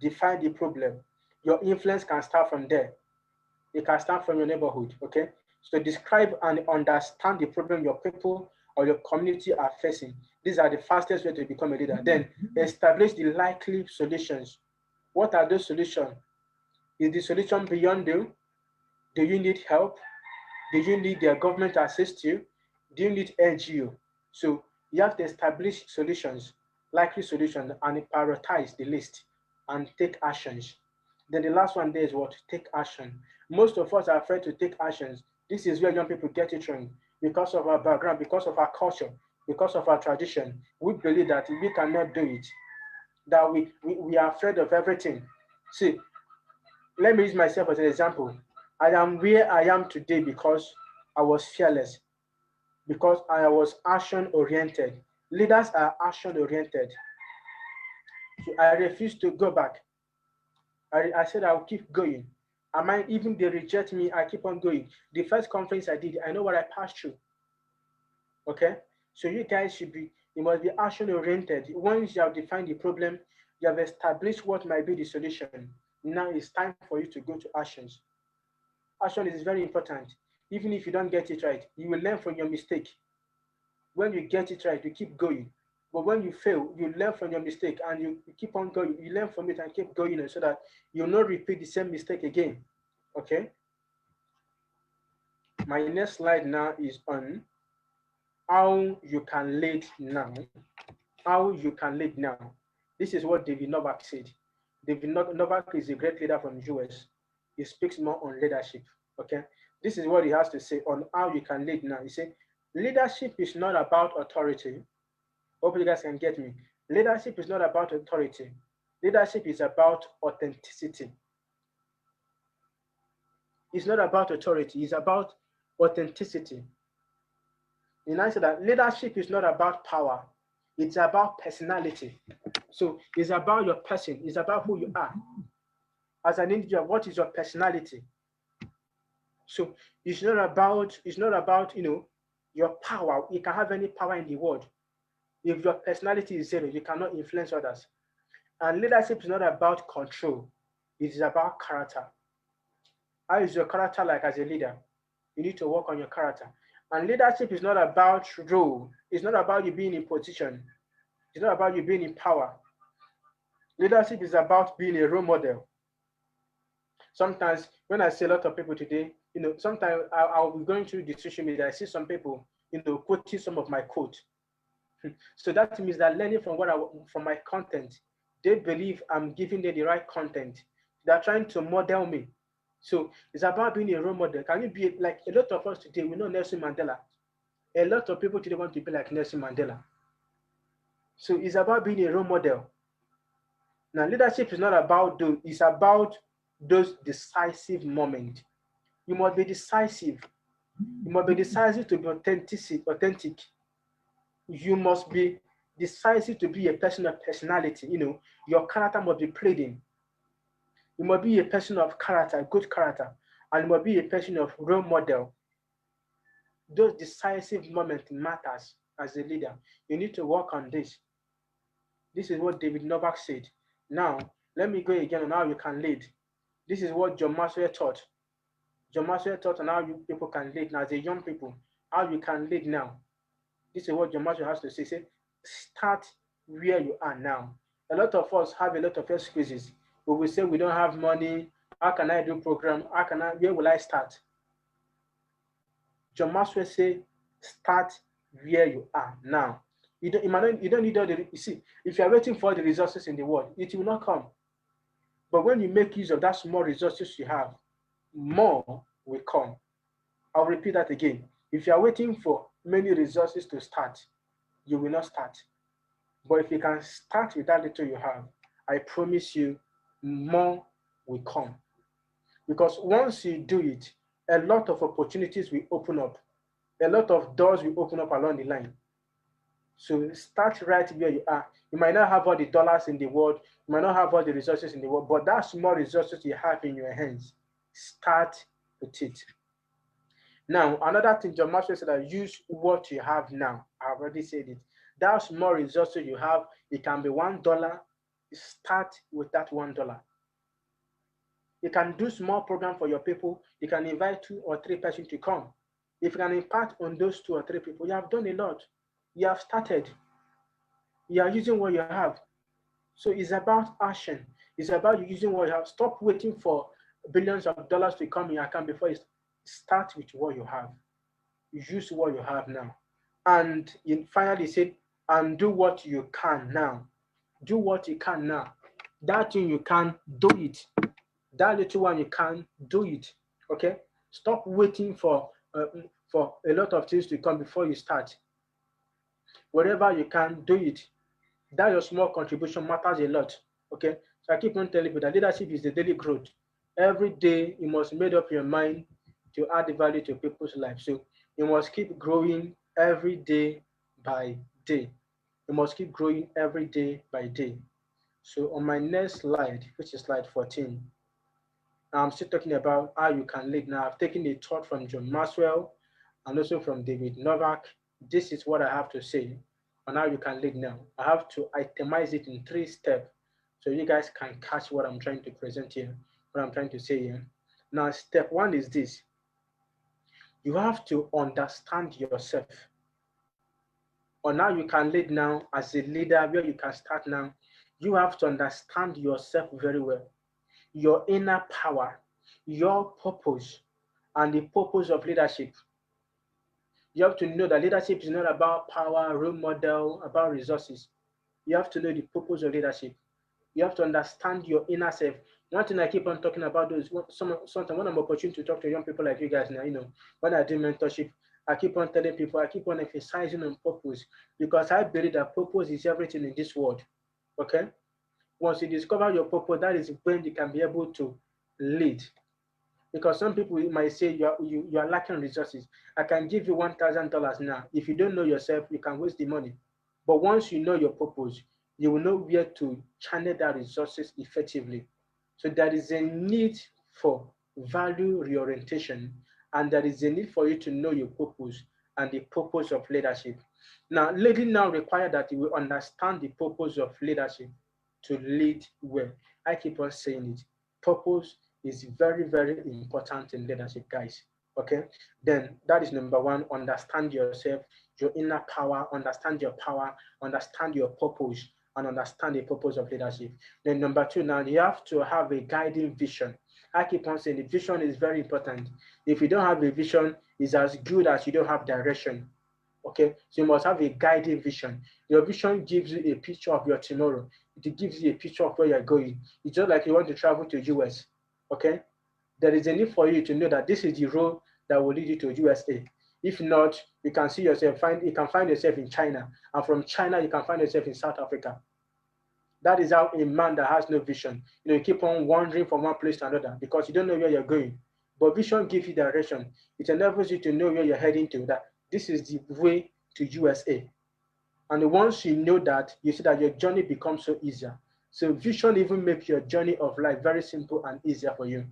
A: Define the problem. Your influence can start from there. It can start from your neighborhood, okay? So describe and understand the problem your people or your community are facing. These are the fastest way to become a leader. Then establish the likely solutions. What are those solutions? Is the solution beyond you? Do you need help? Do you need the government to assist you? Do you need NGO? So you have to establish solutions, likely solutions, and prioritize the list and take actions. Then the last one there is what? Take action. Most of us are afraid to take actions. This is where young people get it wrong because of our background, because of our culture, because of our tradition. We believe that we cannot do it, that we are afraid of everything. See, let me use myself as an example. I am where I am today because I was fearless, because I was action-oriented. Leaders are action-oriented. So I refuse to go back. I said I'll keep going. I might even they reject me, I keep on going. The first conference I did, I know what I passed through. Okay? So you guys should be, you must be action-oriented. Once you have defined the problem, you have established what might be the solution. Now it's time for you to go to actions. Action is very important. Even if you don't get it right, you will learn from your mistake. When you get it right, you keep going. But when you fail, you learn from your mistake and you keep on going. You learn from it and keep going so that you'll not repeat the same mistake again. Okay? My next slide now is on how you can lead now. How you can lead now. This is what David Novak said. David Novak is a great leader from the US. He speaks more on leadership. Okay? This is what he has to say on how you can lead now. He said, leadership is not about authority. Hope you guys can get me. Leadership is not about authority. Leadership is about authenticity. is not about authority, it's about authenticity. And I said that leadership is not about power, it's about personality. So it's about your person, it's about who you are. As an individual, what is your personality? So it's not about, your power. You can have any power in the world. If your personality is zero, you cannot influence others. And leadership is not about control, it is about character. How is your character like as a leader? You need to work on your character. And leadership is not about role. It's not about you being in position. It's not about you being in power. Leadership is about being a role model. Sometimes when I see a lot of people today, sometimes I'll be going through the social media, I see some people, quoting some of my quotes. So that means that learning from my content, they believe I'm giving them the right content. They're trying to model me. So it's about being a role model. Can you be like a lot of us today? We know Nelson Mandela. A lot of people today want to be like Nelson Mandela. So it's about being a role model. Now, leadership is not about those, it's about those decisive moments. You must be decisive. You must be decisive to be authentic. You must be decisive to be a person of personality. Your character must be played in. You must be a person of character, good character, and you must be a person of role model. Those decisive moments matters as a leader. You need to work on this. This is what David Novak said. Now, let me go again on how you can lead. This is what John Maxwell taught. John Maxwell taught on how you people can lead now as a young people, how you can lead now. This is what John Maxwell has to say. Say, start where you are now. A lot of us have a lot of excuses. We will say we don't have money. How can I do program? Where will I start? John Maxwell say, start where you are now. You don't need all the, you see, if you are waiting for the resources in the world, it will not come. But when you make use of that small resources you have, more will come. I'll repeat that again. If you are waiting for many resources to start, you will not start. But if you can start with that little you have, I promise you, more will come. Because once you do it, a lot of opportunities will open up. A lot of doors will open up along the line. So start right where you are. You might not have all the dollars in the world, you might not have all the resources in the world, but that small resources you have in your hands, start with it. Now, another thing, John Maxwell said that use what you have now. I've already said it. That small resources you have, it can be $1. Start with that $1. You can do small program for your people. You can invite 2 or 3 persons to come. If you can impact on those 2 or 3 people, you have done a lot. You have started. You are using what you have. So it's about action. It's about you using what you have. Stop waiting for billions of dollars to come in your account before you start with what you have. Use what you have now. And finally said, and do what you can now. Do what you can now. That thing you can, do it. That little one you can, do it. Okay? Stop waiting for a lot of things to come before you start. Whatever you can, do it. That your small contribution matters a lot. Okay? So I keep on telling you that leadership is the daily growth. Every day you must make up your mind to add value to people's lives. So you must keep growing every day by day. You must keep growing every day by day. So on my next slide, which is slide 14, I'm still talking about how you can lead. Now I've taken a thought from John Maxwell and also from David Novak. This is what I have to say on how you can lead now. I have to itemize it in 3 steps so you guys can catch what I'm trying to present here, what I'm trying to say here. Now, step 1 is this. You have to understand yourself. On how you can lead now as a leader, where you can start now, you have to understand yourself very well. Your inner power, your purpose, and the purpose of leadership. You have to know that leadership is not about power, role model, about resources. You have to know the purpose of leadership. You have to understand your inner self. One thing I keep on talking about is sometimes when I'm opportune to talk to young people like you guys now, when I do mentorship, I keep on telling people, I keep on emphasizing on purpose, because I believe that purpose is everything in this world. Okay? Once you discover your purpose, that is when you can be able to lead. Because some people might say you are lacking resources. I can give you $1,000 now. If you don't know yourself, you can waste the money. But once you know your purpose, you will know where to channel that resources effectively. So there is a need for value reorientation, and there is a need for you to know your purpose and the purpose of leadership. Now, leading now requires that you will understand the purpose of leadership to lead well. I keep on saying it. Purpose is very, very important in leadership, guys. Okay, then that is number one. Understand yourself, your inner power, understand your power, understand your purpose, and understand the purpose of leadership. Then number two, now you have to have a guiding vision. I keep on saying the vision is very important. If you don't have a vision, it's as good as you don't have direction. Okay, so you must have a guiding vision. Your vision gives you a picture of your tomorrow. It gives you a picture of where you're going. It's just like you want to travel to US. Okay, there is a need for you to know that this is the road that will lead you to USA. If not, you can see yourself you can find yourself in China, and from China you can find yourself in South Africa. That is how a man that has no vision, you keep on wandering from one place to another because you don't know where you're going. But vision gives you direction. It enables you to know where you're heading to, that this is the way to USA. And once you know that, you see that your journey becomes so easier. So vision even makes your journey of life very simple and easier for you.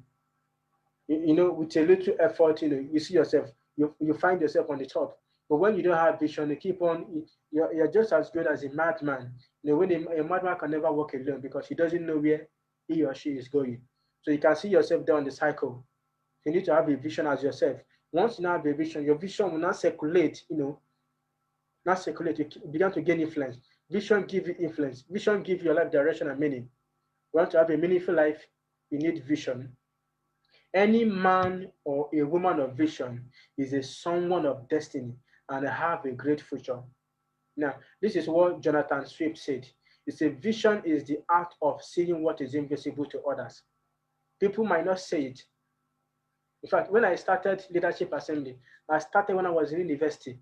A: With a little effort, you see yourself, you find yourself on the top. But when you don't have vision, you keep on, you're just as good as a madman. When a madman can never walk alone because he doesn't know where he or she is going. So you can see yourself there on the cycle. You need to have a vision as yourself. Once you now have a vision, your vision will not circulate, not circulate, you begin to gain influence. Vision gives you influence. Vision gives your life direction and meaning. You want to have a meaningful life, you need vision. Any man or a woman of vision is a someone of destiny and have a great future. Now, this is what Jonathan Swift said. He said, vision is the art of seeing what is invisible to others. People might not say it. In fact, when I started Leadership Assembly, I started when I was in university.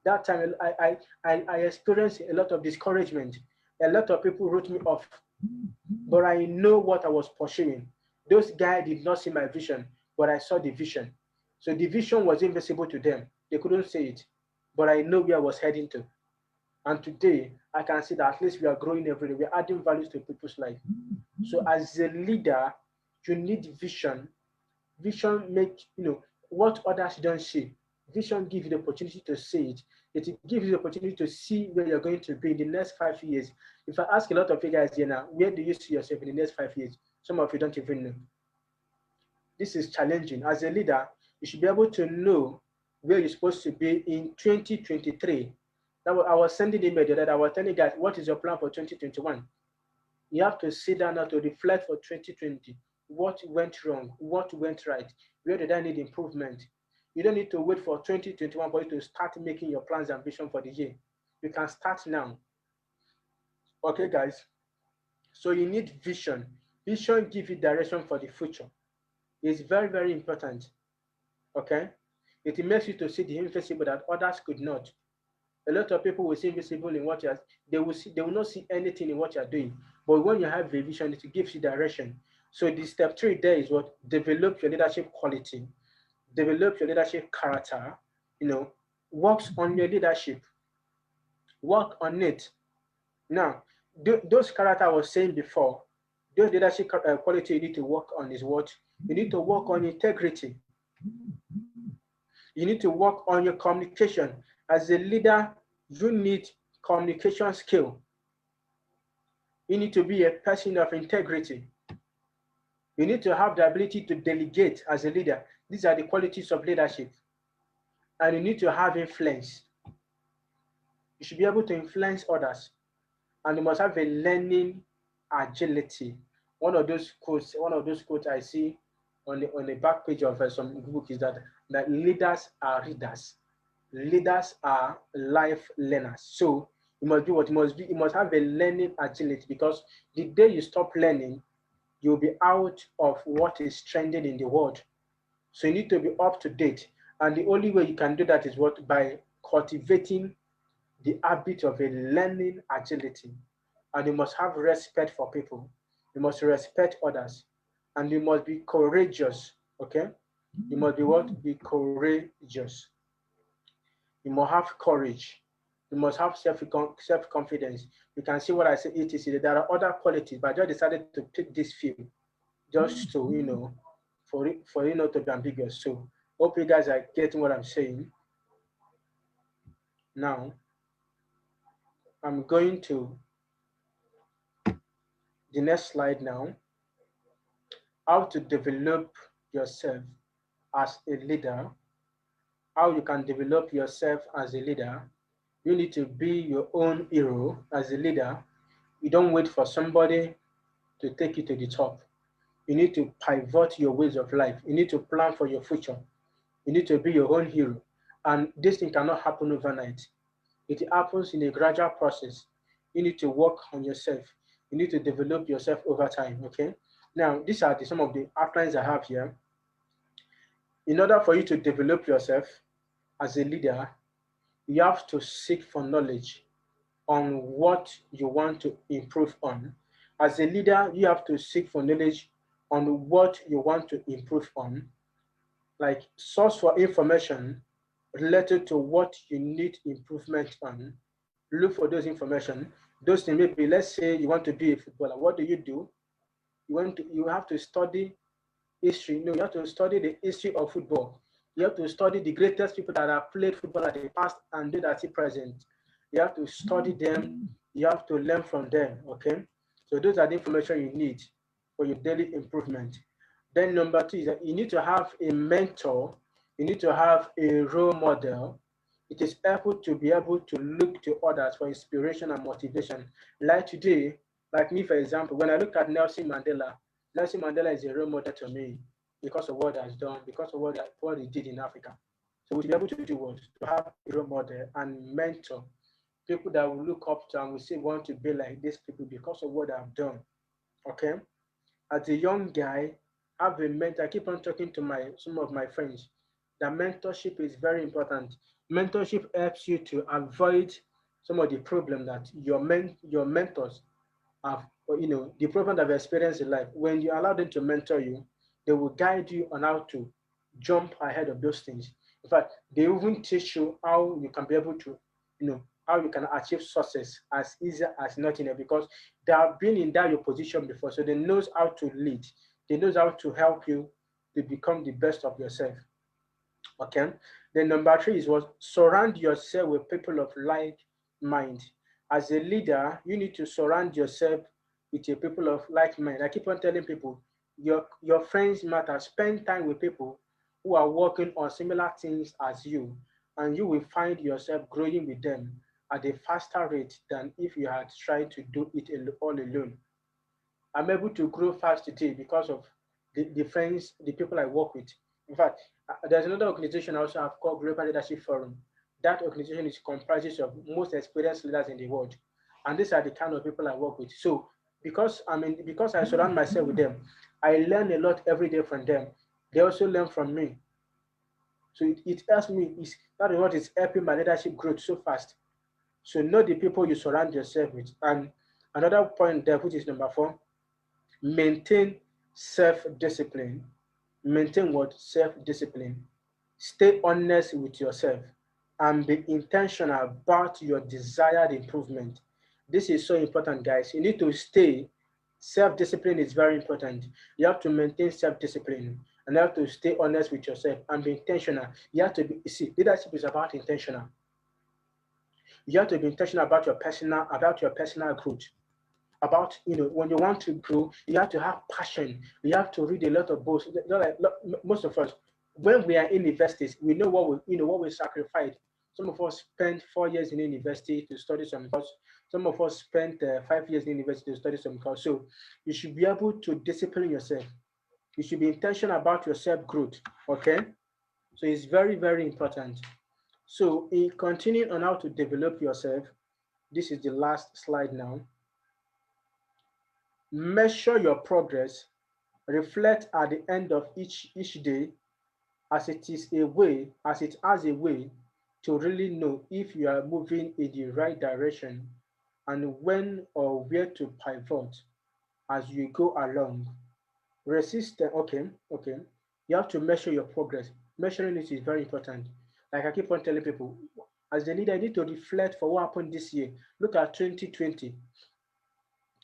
A: That time, I experienced a lot of discouragement. A lot of people wrote me off. But I know what I was pursuing. Those guys did not see my vision, but I saw the vision. So the vision was invisible to them. They couldn't see it, but I know where I was heading to. And today, I can see that at least we are growing every day. We're adding values to people's life. So as a leader, you need vision. Vision makes, what others don't see. Vision gives you the opportunity to see it. It gives you the opportunity to see where you're going to be in the next 5 years. If I ask a lot of you guys here now, where do you see yourself in the next 5 years? Some of you don't even know. This is challenging. As a leader, you should be able to know where you're supposed to be in 2023. Now, I was sending email that I was telling guys, what is your plan for 2021? You have to sit down now to reflect for 2020. What went wrong? What went right? Where did I need improvement? You don't need to wait for 2021 for you to start making your plans and vision for the year. You can start now. Okay, guys? So you need vision. Vision gives you direction for the future. It's very, very important. Okay? It makes you to see the invisible that others could not. A lot of people will see invisible in what you are, they will not see anything in what you are doing. But when you have a vision, it gives you direction. So the step 3 there is what? Develop your leadership quality, develop your leadership character, works on your leadership, work on it. Now, those character I was saying before, those leadership quality you need to work on is what? You need to work on integrity. You need to work on your communication. As a leader, you need communication skill. You need to be a person of integrity. You need to have the ability to delegate as a leader. These are the qualities of leadership. And you need to have influence. You should be able to influence others. And you must have a learning agility. One of those quotes I see on the back page of some book is that leaders are readers. Leaders are life learners. So you must be what you must be. You must have a learning agility, because the day you stop learning, you'll be out of what is trending in the world. So you need to be up to date. And the only way you can do that is what? By cultivating the habit of a learning agility. And you must have respect for people. You must respect others. And you must be courageous. Okay, you must be what? Be courageous. You must have courage. You must have self-confidence. You can see what I say, etc. There are other qualities, but I just decided to pick this few just to, for not to be ambiguous. So hope you guys are getting what I'm saying. Now, I'm going to the next slide now. How to develop yourself as a leader. How you can develop yourself as a leader. You need to be your own hero as a leader. You don't wait for somebody to take you to the top. You need to pivot your ways of life. You need to plan for your future. You need to be your own hero. And this thing cannot happen overnight. It happens in a gradual process. You need to work on yourself. You need to develop yourself over time, okay? Now, these are some of the outlines I have here. In order for you to develop yourself as a leader, you have to seek for knowledge on what you want to improve on. As a leader, you have to seek for knowledge on what you want to improve on, like source for information related to what you need improvement on. Look for those information. Those things, maybe let's say you want to be a footballer. What do? You have to study history. No, you have to study the history of football. You have to study the greatest people that have played football at the past and those that are present. You have to study them. You have to learn from them. Okay. So those are the information you need for your daily improvement. Then number two is that you need to have a mentor. You need to have a role model. It is helpful to be able to look to others for inspiration and motivation. Like today, like me, for example, when I look at Nelson Mandela is a role model to me because of what he has done, because of what he did in Africa. So to be able to do what? To have a role model and mentor, people that will look up to and will say want to be like these people because of what they have done. Okay? As a young guy, have a mentor. I keep on talking to some of my friends that mentorship is very important. Mentorship helps you to avoid some of the problem that your mentors have, or, the problem that you've experienced in life. When you allow them to mentor you, they will guide you on how to jump ahead of those things. In fact, they even teach you how you can be able to, how you can achieve success as easy as nothing, because they have been in that your position before, so they knows how to lead. They knows how to help you to become the best of yourself. Okay. Then number three is what? Surround yourself with people of like mind. As a leader, you need to surround yourself with your people of like mind. I keep on telling people, your friends matter. Spend time with people who are working on similar things as you, and you will find yourself growing with them at a faster rate than if you had tried to do it all alone. I'm able to grow fast today because of the friends, the people I work with. In fact, there's another organization I also have called Global Leadership Forum. That organization is comprises of most experienced leaders in the world, and these are the kind of people I work with. So because I surround myself with them, I learn a lot every day from them. They also learn from me. So it helps me. That is what is helping my leadership growth so fast. So know the people you surround yourself with. And another point there, which is number four, maintain self-discipline. Maintain what? Self-discipline. Stay honest with yourself and be intentional about your desired improvement. This is so important, guys. You need to stay. Self-discipline is very important. You have to maintain self-discipline and you have to stay honest with yourself and be intentional. You have to be, leadership is about intentional. You have to be intentional about your personal growth. About when you want to grow, you have to have passion. You have to read a lot of books. Most of us, when we are in universities, we know what we sacrifice. Some of us spent 4 years in university to study some course. Some of us spent 5 years in university to study some course. So you should be able to discipline yourself. You should be intentional about your self growth. Okay, so it's very, very important. So in continuing on how to develop yourself, this is the last slide now. Measure your progress. Reflect at the end of each day, as it has a way to really know if you are moving in the right direction and when or where to pivot as you go along. Okay. You have to measure your progress. Measuring it is very important. Like I keep on telling people, as a leader, you need to reflect for what happened this year. Look at 2020.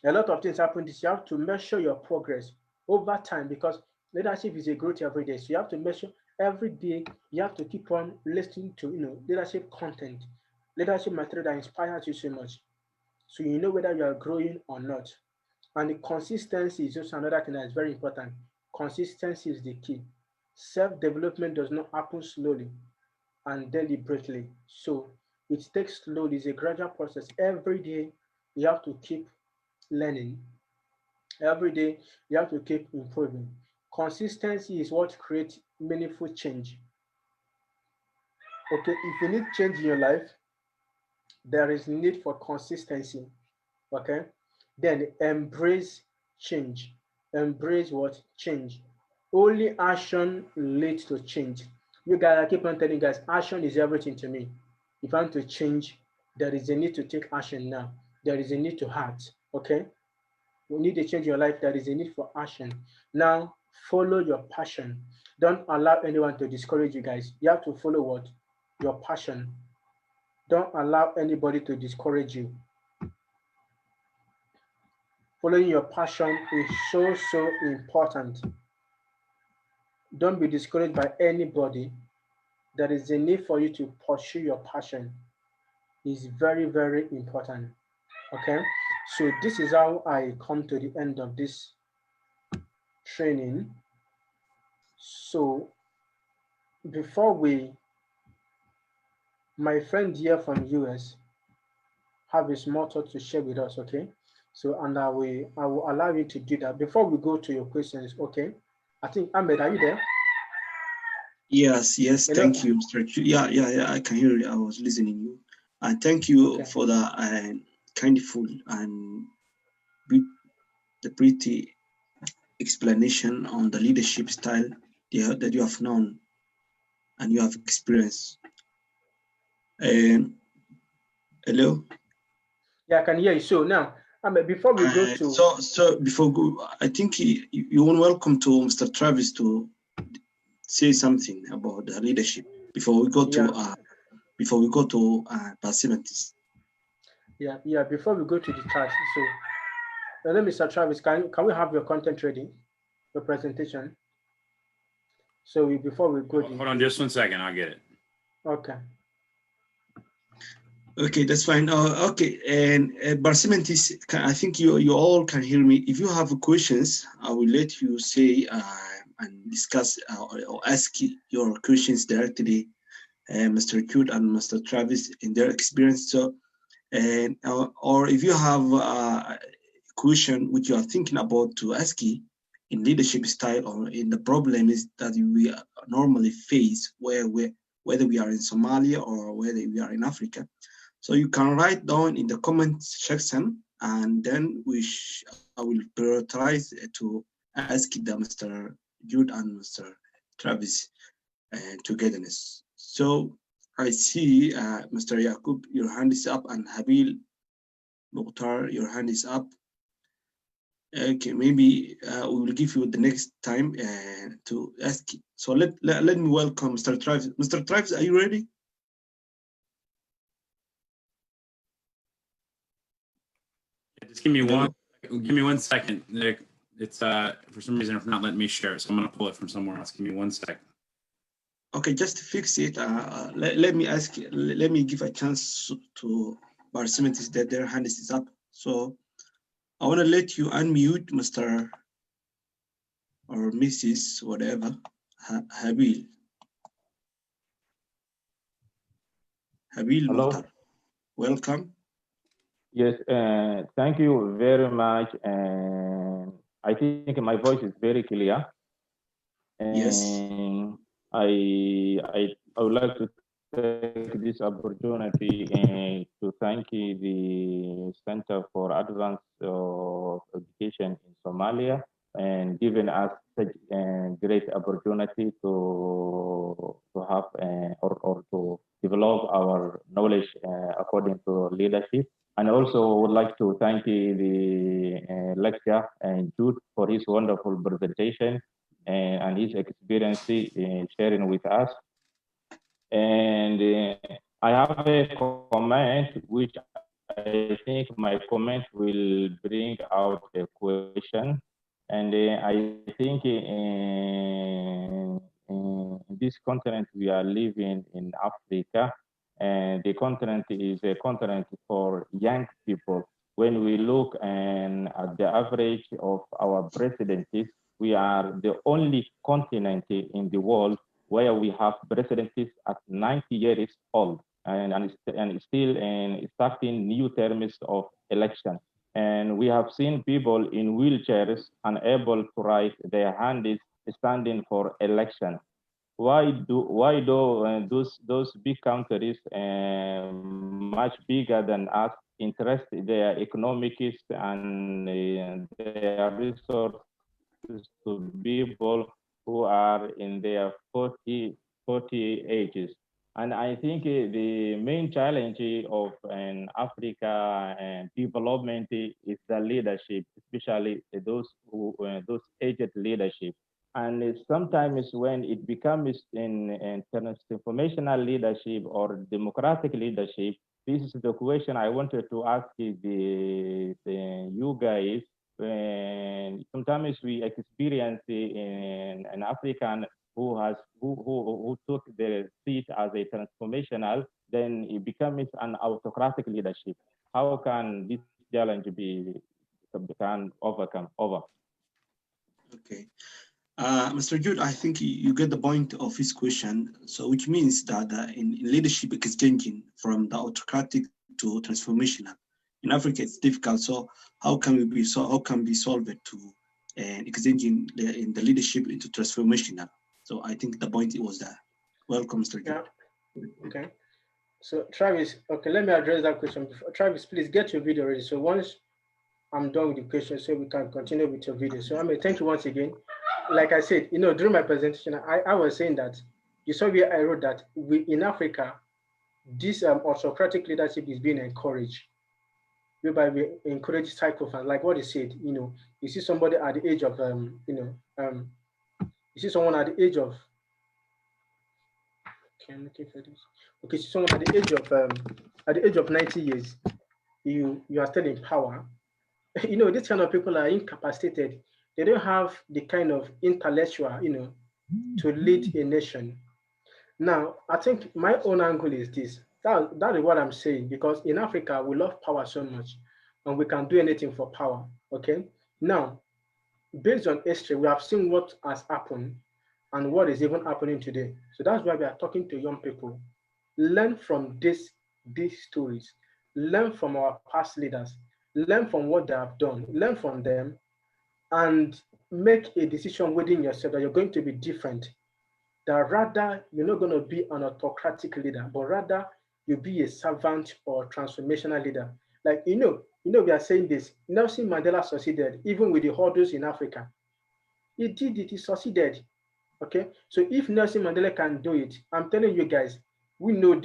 A: A lot of things happened this year. You have to measure your progress over time because leadership is a growth every day. So you have to measure every day. You have to keep on listening to leadership content, leadership material that inspires you so much. So you know whether you are growing or not. And the consistency is also another thing that is very important. Consistency is the key. Self-development does not happen slowly and deliberately. So it takes slowly, it's a gradual process. Every day you have to keep learning. Every day you have to keep improving. Consistency is what creates meaningful change. Okay, if you need change in your life, there is need for consistency. Okay, then embrace change. Embrace what? Change. Only action leads to change. You guys, I keep on telling you guys, action is everything to me. If I want to change, there is a need to take action now. There is a need to act. Okay, you need to change your life. There is a need for action. Now follow your passion. Don't allow anyone to discourage you guys. You have to follow what? Your passion. Don't allow anybody to discourage you. Following your passion is so important. Don't be discouraged by anybody. There is a need for you to pursue your passion. It's very important. Okay, so this is how I come to the end of this training. So before my friend here from US have a small thought to share with us. Okay, so and I will allow you to do that before we go to your questions. Okay, I think Ahmed, are you there?
B: Yes,
A: Hello.
B: thank you, Mr. Q. Yeah, I can hear you. I was listening you. And thank you
A: Okay.
B: for the kindful and the pretty explanation on the leadership style that you have known and you have experienced. Hello?
A: Yeah, I can hear you. So now, before we go to
B: So before we go, I think you want welcome to Mr. Travis to say something about the leadership before we go to participants.
A: Yeah, before we go to the task. So let Mr. Travis, can we have your content ready, your presentation? So before we go,
C: Hold on just 1 second. I'll get it.
A: Okay.
B: Okay, that's fine. Okay, and Barsimentis, I think you all can hear me. If you have questions, I will let you say and discuss or ask your questions directly, Mr. Jude and Mr. Travis in their experience. So, and or if you have a question which you are thinking about to ask in leadership style or in the problems that we normally face, whether we are in Somalia or whether we are in Africa. So you can write down in the comment section, and then I will prioritize to ask the Mr. Jude and Mr. Travis togetherness. So I see Mr. Yakub, your hand is up, and Habil Mukhtar, your hand is up. Okay, maybe we will give you the next time to ask. So let me welcome Mr. Travis. Mr. Travis, are you ready?
C: Just give me one second. It's for some reason it's not letting me share it, so I'm gonna pull it from somewhere else. Give me 1 second.
B: Okay, just to fix it, let me give a chance to Barsimentis that their hand is up. So I want to let you unmute Mr. or Mrs. whatever, Habil. Habil Mukhtar. Welcome.
D: Yes, thank you very much. And I think my voice is very clear. And
B: yes.
D: I would like to take this opportunity to thank the Center for Advanced Education in Somalia and giving us such a great opportunity to have or to develop our knowledge according to leadership. And also would like to thank the lecturer and Jude for his wonderful presentation. and his experience sharing with us. And I have a comment which I think my comment will bring out a question. And I think in this continent we are living in Africa, and the continent is a continent for young people. When we look and at the average of our presidencies, we are the only continent in the world where we have presidencies at 90 years old and still starting new terms of election. And we have seen people in wheelchairs unable to raise their hands standing for election. Why do those big countries much bigger than us interest their economics and their resources to people who are in their 40 ages? And I think the main challenge of Africa development is the leadership, especially those aged leadership. And sometimes when it becomes in transformational leadership or democratic leadership, this is the question I wanted to ask you guys. When sometimes we experience in an African who took the seat as a transformational, then it becomes an autocratic leadership. How can this challenge be can overcome? Over.
B: Okay. Mr. Jude, I think you get the point of his question. So, which means that in leadership is changing from the autocratic to transformational. In Africa, it's difficult. So, how can we solve it to exchanging in the leadership into transformational? So, I think the point was that. Welcome, Mr. Jude.
A: Yeah. Okay. So Travis, okay, let me address that question. Travis, please get your video ready. So once I'm done with the question, so we can continue with your video. So thank you once again. Like I said, during my presentation, I was saying that you saw where I wrote that we in Africa, this autocratic leadership is being encouraged, whereby we encourage psychopaths. Like what he said, you see somebody at the age of you see someone at the age of okay, I'm looking for this. Okay, so someone at the age of 90 years, you are still in power. This kind of people are incapacitated. They don't have the kind of intellectual, to lead a nation. Now, I think my own angle is this. That is what I'm saying, because in Africa, we love power so much and we can do anything for power. Okay. Now, based on history, we have seen what has happened and what is even happening today. So that's why we are talking to young people. Learn from these stories. Learn from our past leaders. Learn from what they have done. Learn from them and make a decision within yourself that you're going to be different. That rather you're not going to be an autocratic leader, but rather you be a servant or transformational leader. Like we are saying this. Nelson Mandela succeeded even with the hurdles in Africa. He did it. He succeeded. Okay, so if Nelson Mandela can do it, I'm telling you guys, we know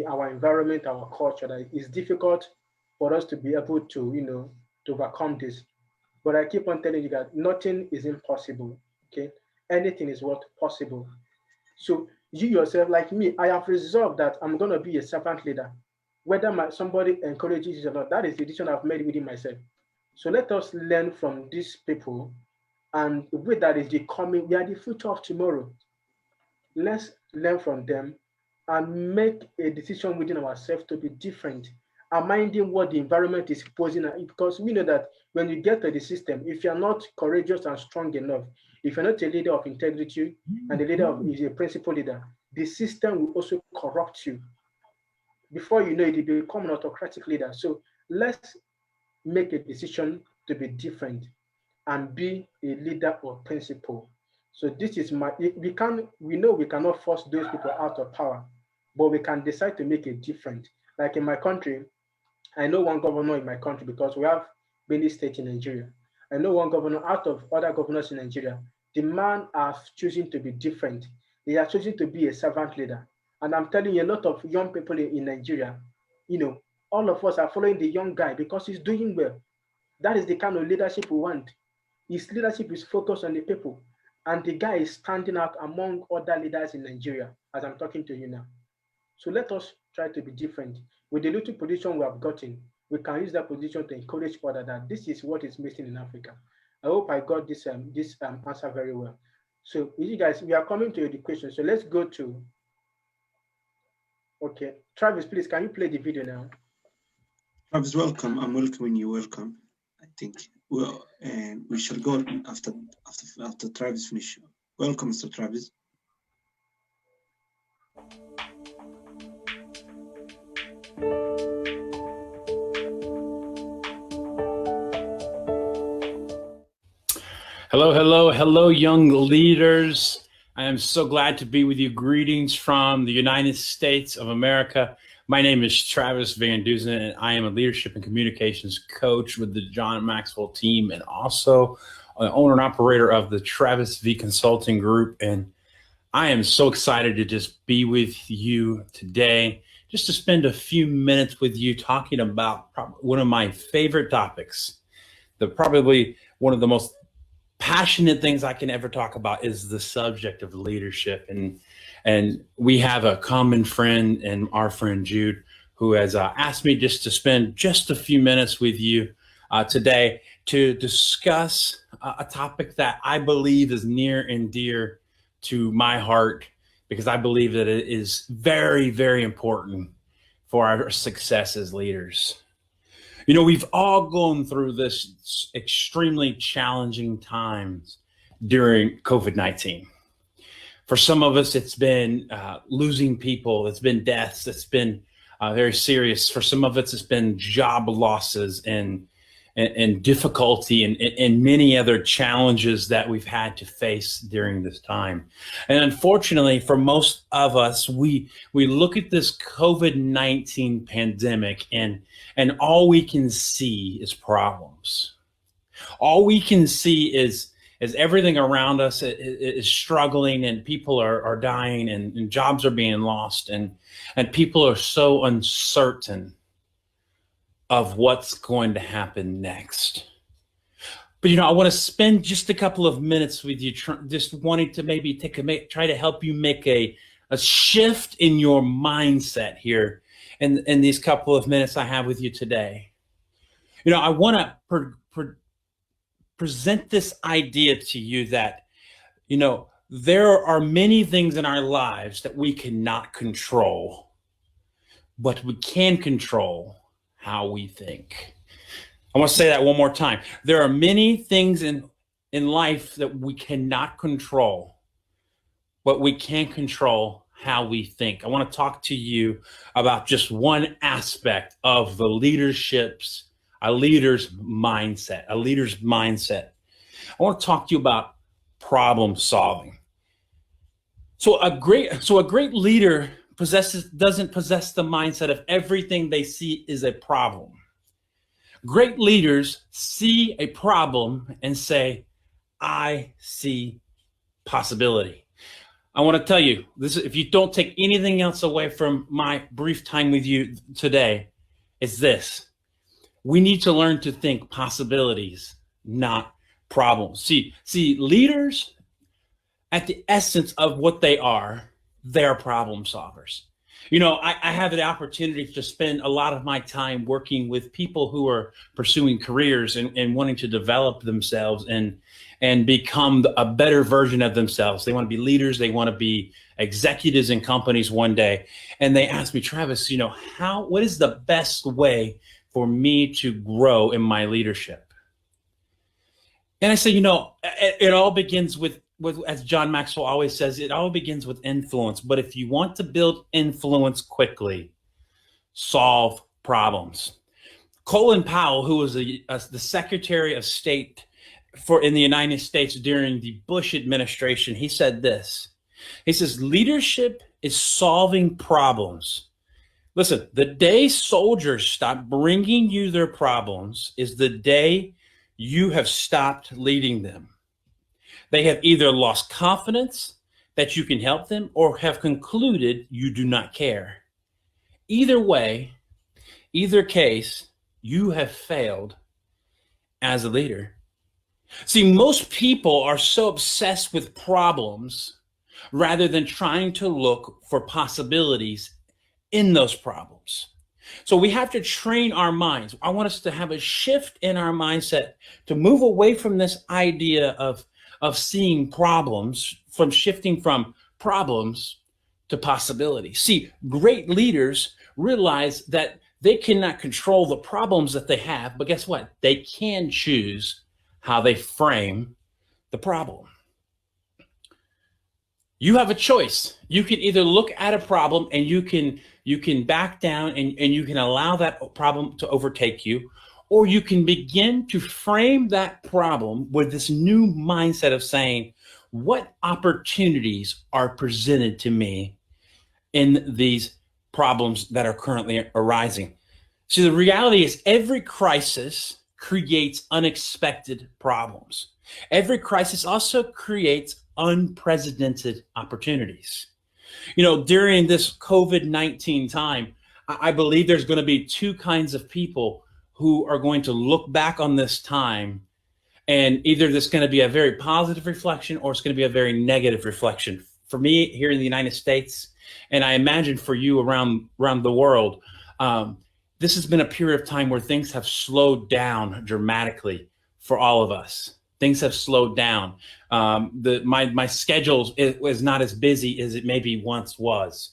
A: our environment, our culture, that it's difficult for us to be able to to overcome this. But I keep on telling you guys, nothing is impossible. Okay, anything is what possible. So you yourself, like me, I have resolved that I'm gonna be a servant leader, whether somebody encourages it or not. That is the decision I've made within myself. So let us learn from these people, and with that is the coming. We are the future of tomorrow. Let's learn from them and make a decision within ourselves to be different and minding what the environment is posing. Because we know that when you get to the system, if you're not courageous and strong enough, if you're not a leader of integrity and the leader is a principal leader, the system will also corrupt you. Before you know it, you become an autocratic leader. So let's make a decision to be different and be a leader or principal. So this is we know we cannot force those people out of power, but we can decide to make a difference. Like in my country, I know one governor in my country because we have many states in Nigeria. I know one governor out of other governors in Nigeria. The man are choosing to be different. They are choosing to be a servant leader. And I'm telling you, a lot of young people in Nigeria, all of us are following the young guy because he's doing well. That is the kind of leadership we want. His leadership is focused on the people. And the guy is standing out among other leaders in Nigeria as I'm talking to you now. So let us try to be different. With the little position we have gotten, we can use that position to encourage others that this is what is missing in Africa. I hope I got this answer very well. So you guys, we are coming to education. So let's go to, okay, Travis, please, can you play the video now?
B: Travis, welcome. I'm welcoming you. Welcome. I think and we shall go after Travis finish. Welcome, Mr. Travis.
C: Hello, hello, hello, young leaders. I am so glad to be with you. Greetings from the United States of America. My name is Travis Van Duzen, and I am a leadership and communications coach with the John Maxwell team, and also the owner and operator of the Travis V Consulting Group. And I am so excited to just be with you today, just to spend a few minutes with you talking about one of my favorite topics. Probably one of the most passionate things I can ever talk about is the subject of leadership. And we have a common friend, and our friend Jude, who has asked me just to spend just a few minutes with you today to discuss a topic that I believe is near and dear to my heart, because I believe that it is very, very important for our success as leaders. You know, we've all gone through this extremely challenging times during COVID-19. For some of us, it's been losing people. It's been deaths. It's been very serious. For some of us, it's been job losses and difficulty and many other challenges that we've had to face during this time. And unfortunately, for most of us, we look at this COVID-19 pandemic and all we can see is problems. All we can see is everything around us is struggling, and people are dying, and jobs are being lost, and people are so uncertain of what's going to happen next. But, you know, I want to spend just a couple of minutes with you, just wanting to maybe try to help you make a shift in your mindset here in these couple of minutes I have with you today. You know, I want to present this idea to you that, you know, there are many things in our lives that we cannot control, but we can control how we think. I want to say that one more time. There are many things in life that we cannot control, but we can control how we think. I want to talk to you about just one aspect of the a leader's mindset. I want to talk to you about problem solving. So a great leader doesn't possess the mindset of everything they see is a problem. Great leaders see a problem and say, I see possibility. I want to tell you this: if you don't take anything else away from my brief time with you today, it's this: we need to learn to think possibilities, not problems. See, leaders, at the essence of what they're problem solvers. You know, I have the opportunity to spend a lot of my time working with people who are pursuing careers and wanting to develop themselves and become a better version of themselves. They want to be leaders. They want to be executives in companies one day. And they ask me, Travis, you know, what is the best way for me to grow in my leadership? And I say, you know, it all begins with, as John Maxwell always says, it all begins with influence. But if you want to build influence quickly, solve problems. Colin Powell, who was the Secretary of State in the United States during the Bush administration, he said this. He says, leadership is solving problems. Listen, the day soldiers stop bringing you their problems is the day you have stopped leading them. They have either lost confidence that you can help them or have concluded you do not care. Either way, either case, you have failed as a leader. See, most people are so obsessed with problems rather than trying to look for possibilities in those problems. So we have to train our minds. I want us to have a shift in our mindset to move away from this idea of seeing problems, from shifting from problems to possibilities. See, great leaders realize that they cannot control the problems that they have, but guess what? They can choose how they frame the problem. You have a choice. You can either look at a problem and you can back down and you can allow that problem to overtake you, or you can begin to frame that problem with this new mindset of saying, what opportunities are presented to me in these problems that are currently arising? See, the reality is every crisis creates unexpected problems. Every crisis also creates unprecedented opportunities. You know, during this COVID-19 time, I believe there's going to be two kinds of people who are going to look back on this time, and either there's going to be a very positive reflection or it's going to be a very negative reflection. For me here in the United States, and I imagine for you around the world, this has been a period of time where things have slowed down dramatically for all of us. Things have slowed down. My schedule is not as busy as it maybe once was.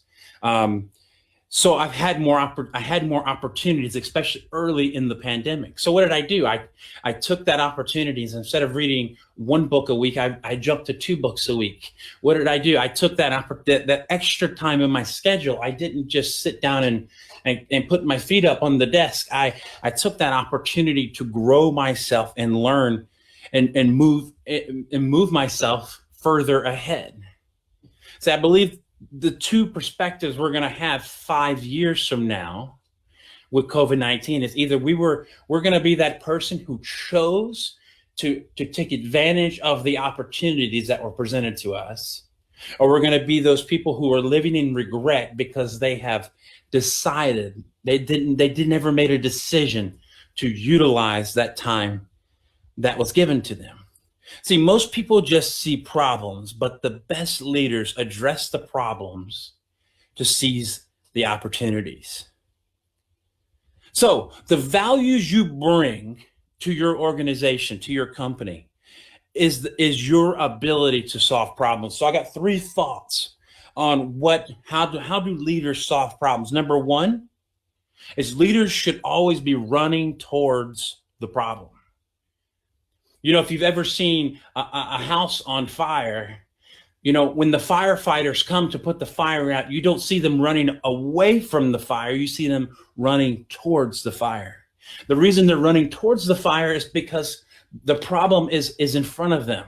C: So I had more opportunities, especially early in the pandemic. So what did I do? I took that opportunities. Instead of reading one book a week, I jumped to 2 books a week. What did I do? I took that extra time in my schedule. I didn't just sit down and put my feet up on the desk. I took that opportunity to grow myself and learn and move myself further ahead. So I believe the two perspectives we're going to have 5 years from now with COVID-19 is either we're going to be that person who chose to take advantage of the opportunities that were presented to us, or we're going to be those people who are living in regret because they have decided they never made a decision to utilize that time that was given to them. See, most people just see problems, but the best leaders address the problems to seize the opportunities. So the values you bring to your organization, to your company, is your ability to solve problems. So I got 3 thoughts on how do leaders solve problems. Number 1 is leaders should always be running towards the problem. You know, if you've ever seen a house on fire, you know, when the firefighters come to put the fire out, you don't see them running away from the fire. You see them running towards the fire. The reason they're running towards the fire is because the problem is in front of them.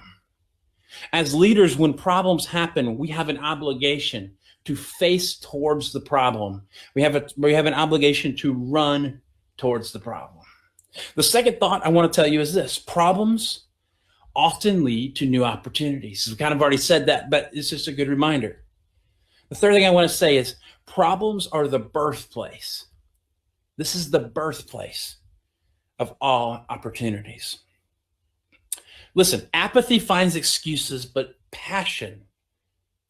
C: As leaders, when problems happen, we have an obligation to face towards the problem. We have an obligation to run towards the problem. The second thought I want to tell you is this: problems often lead to new opportunities. We've kind of already said that, but it's just a good reminder. The third thing I want to say is problems are the birthplace. This is the birthplace of all opportunities. Listen, apathy finds excuses, but passion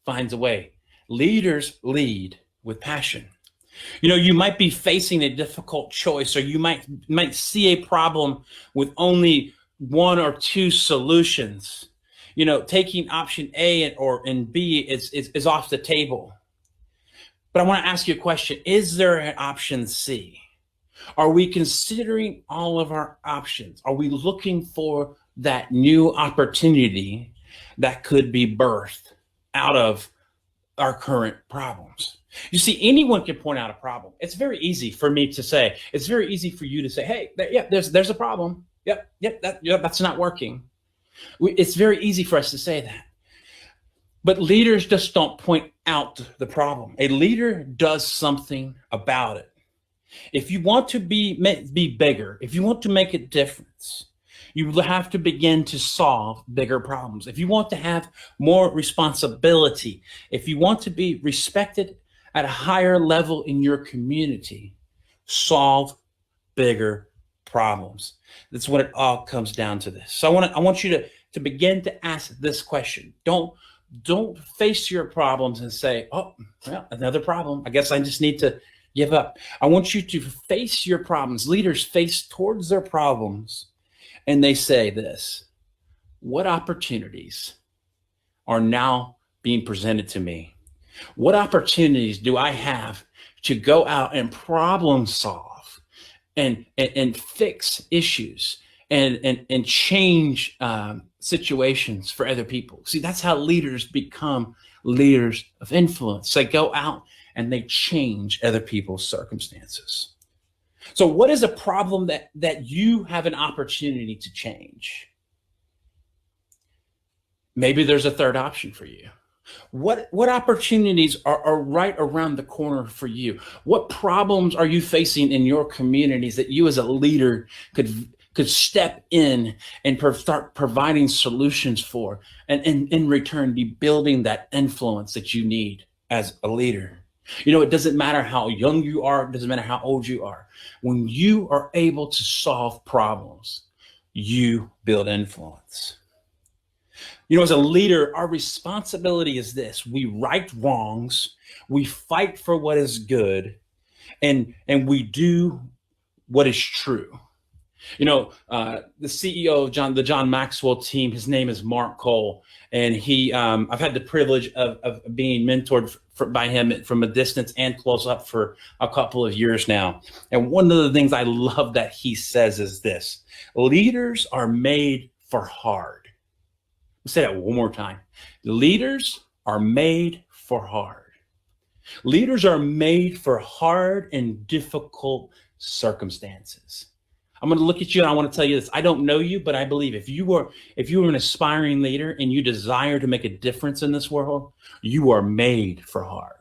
C: finds a way. Leaders lead with passion. You know, you might be facing a difficult choice, or you might see a problem with only 1 or 2 solutions. You know, taking option A and B is off the table. But I want to ask you a question. Is there an option C? Are we considering all of our options? Are we looking for that new opportunity that could be birthed out of our current problems? You see, anyone can point out a problem. It's very easy for me to say. It's very easy for you to say, hey, there's a problem. That's not working. It's very easy for us to say that. But leaders just don't point out the problem. A leader does something about it. If you want to be bigger, if you want to make a difference, you have to begin to solve bigger problems. If you want to have more responsibility, if you want to be respected at a higher level in your community, solve bigger problems. That's what it all comes down to this. So I want you to begin to ask this question. Don't face your problems and say, oh, well, another problem. I guess I just need to give up. I want you to face your problems. Leaders face towards their problems and they say this: what opportunities are now being presented to me? What opportunities do I have to go out and problem solve and fix issues and change situations for other people? See, that's how leaders become leaders of influence. They go out and they change other people's circumstances. So what is a problem that you have an opportunity to change? Maybe there's a third option for you. What opportunities are right around the corner for you? What problems are you facing in your communities that you as a leader could step in and start providing solutions for, and in return be building that influence that you need as a leader? You know, it doesn't matter how young you are, it doesn't matter how old you are. When you are able to solve problems, you build influence. You know, as a leader, our responsibility is this: we right wrongs, we fight for what is good, and we do what is true. You know, the CEO of the John Maxwell team, his name is Mark Cole, and I've had the privilege of being mentored by him from a distance and close up for a couple of years now. And one of the things I love that he says is this: leaders are made for hard. I'll say that one more time. Leaders are made for hard. Leaders are made for hard and difficult circumstances. I'm going to look at you and I want to tell you this. I don't know you, but I believe if you were an aspiring leader and you desire to make a difference in this world, you are made for hard.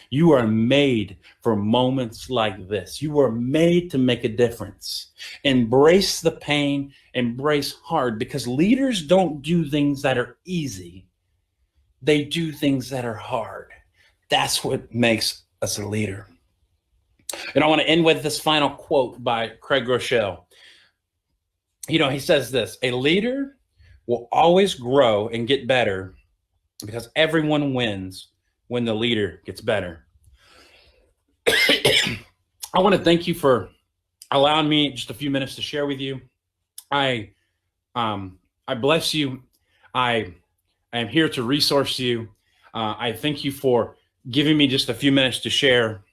C: You are made for moments like this. You are made to make a difference. Embrace the pain, embrace hard, because leaders don't do things that are easy. They do things that are hard. That's what makes us a leader. And I want to end with this final quote by Craig Rochelle. You know, he says this: a leader will always grow and get better because everyone wins when the leader gets better. I want to thank you for allowing me just a few minutes to share with you. I bless you. I am here to resource you. I thank you for giving me just a few minutes to share.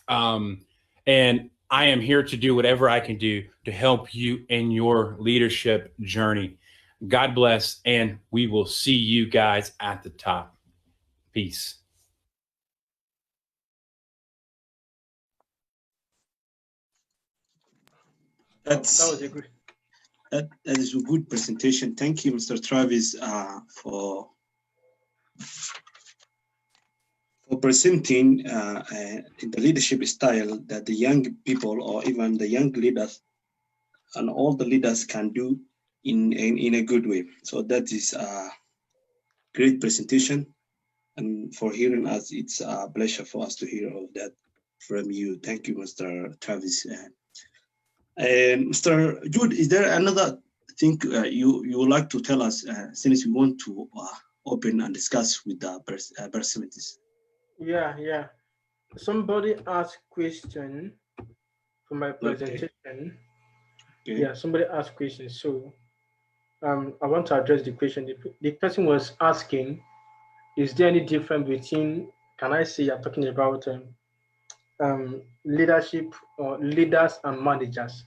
C: And I am here to do whatever I can do to help you in your leadership journey. God bless, and we will see you guys at the top. Peace.
A: That was a good.
B: That is a good presentation. Thank you, Mr. Travis, for presenting in the leadership style that the young people, or even the young leaders, and all the leaders can do in a good way. So that is a great presentation, and for hearing us, it's a pleasure for us to hear all that from you. Thank you, Mr. Travis. And Mr. Jude, is there another thing you would like to tell us, since we want to open and discuss with the participants?
A: Yeah. Somebody asked question for my presentation. Okay. Yeah, somebody asked questions. So I want to address the question. The person was asking, is there any difference between, can I say you're talking about leadership or leaders and managers?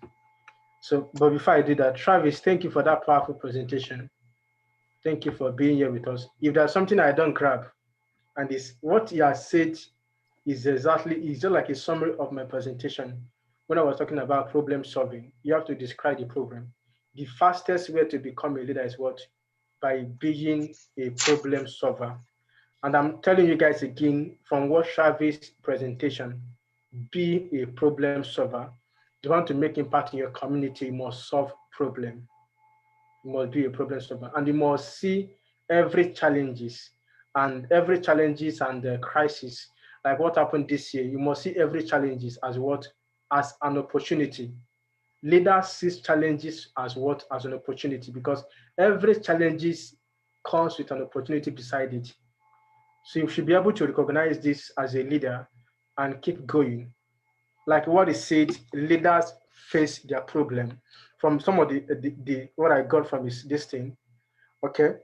A: So, but before I do that, Travis, thank you for that powerful presentation. Thank you for being here with us. If there's something I don't grab, and it's what you have said is just like a summary of my presentation. When I was talking about problem solving, you have to describe the problem. The fastest way to become a leader is what? By being a problem solver. And I'm telling you guys again, from what Travis' presentation, be a problem solver. You want to make impact in your community, you must solve problem. You must be a problem solver, and you must see every challenges and crisis, like what happened this year. You must see every challenges as what? As an opportunity. Leaders sees challenges as what? As an opportunity, because every challenges comes with an opportunity beside it. So you should be able to recognize this as a leader and keep going. Like what is said, leaders face their problem. From some of the what I got from this thing, okay,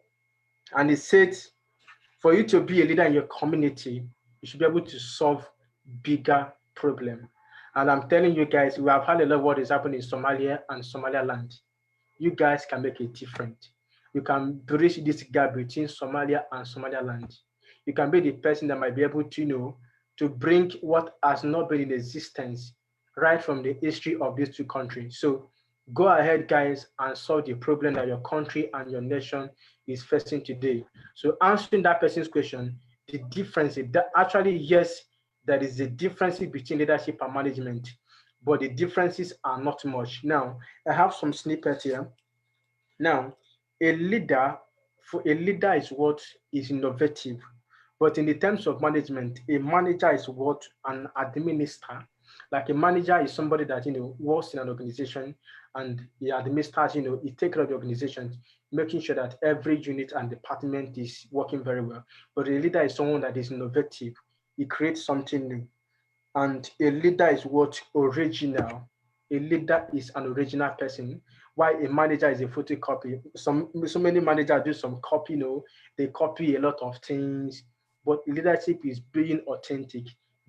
A: and it said for you to be a leader in your community, you should be able to solve bigger problem. And I'm telling you guys, we have had a lot of what is happening in Somalia and Somaliland. You guys can make a difference. You can bridge this gap between Somalia and Somaliland. You can be the person that might be able to, to bring what has not been in existence right from the history of these two countries. So go ahead, guys, and solve the problem that your country and your nation is facing today. So answering that person's question, the difference is that actually, yes, there is a difference between leadership and management, but the differences are not much. Now, I have some snippets here. Now, a leader, for a leader is what is innovative, but in the terms of management, a manager is what an administrator. Like a manager is somebody that works in an organization and he administers, he takes care of the organization, making sure that every unit and department is working very well. But a leader is someone that is innovative. He creates something new. And a leader is what? Original. A leader is an original person, while a manager is a photocopy. So many managers do some copy, they copy a lot of things, but leadership is being authentic,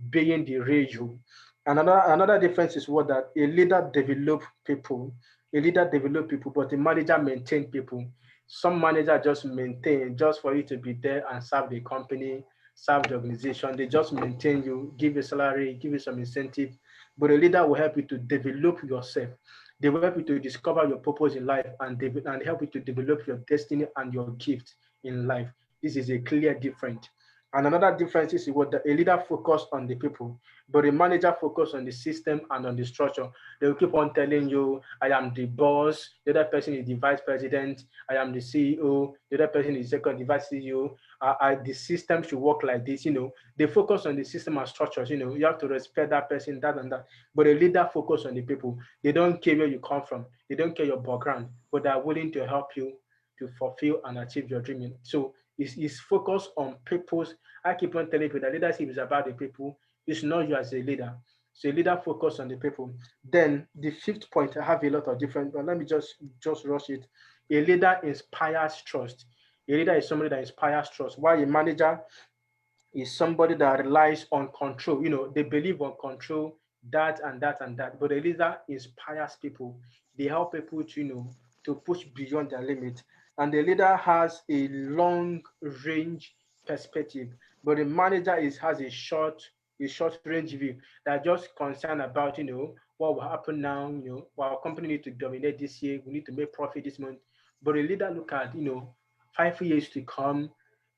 A: being the real. And another difference is what that a leader develop people, but a manager maintain people. Some manager just maintain just for you to be there and serve the company, serve the organization. They just maintain you, give you salary, give you some incentive. But a leader will help you to develop yourself. They will help you to discover your purpose in life and help you to develop your destiny and your gift in life. This is a clear difference. And another difference is what a leader focus on the people, but a manager focus on the system and on the structure. They will keep on telling you, I am the boss, the other person is the vice president, I am the CEO, the other person is second, the vice CEO. The system should work like this. They focus on the system and structures. You have to respect that person, that and that. But a leader focus on the people. They don't care where you come from. They don't care your background, but they are willing to help you to fulfill and achieve your dreaming. So it's focused on people's. I keep on telling people that leadership is about the people. It's not you as a leader. So a leader focus on the people. Then the fifth point, I have a lot of different, but let me just rush it. A leader inspires trust. A leader is somebody that inspires trust, while a manager is somebody that relies on control. They believe on control, that and that and that. But a leader inspires people. They help people to, to push beyond their limit. And the leader has a long range perspective, but the manager has a short range view that just concerned about, what will happen now, our company need to dominate this year, we need to make profit this month. But a leader look at, 5 years to come,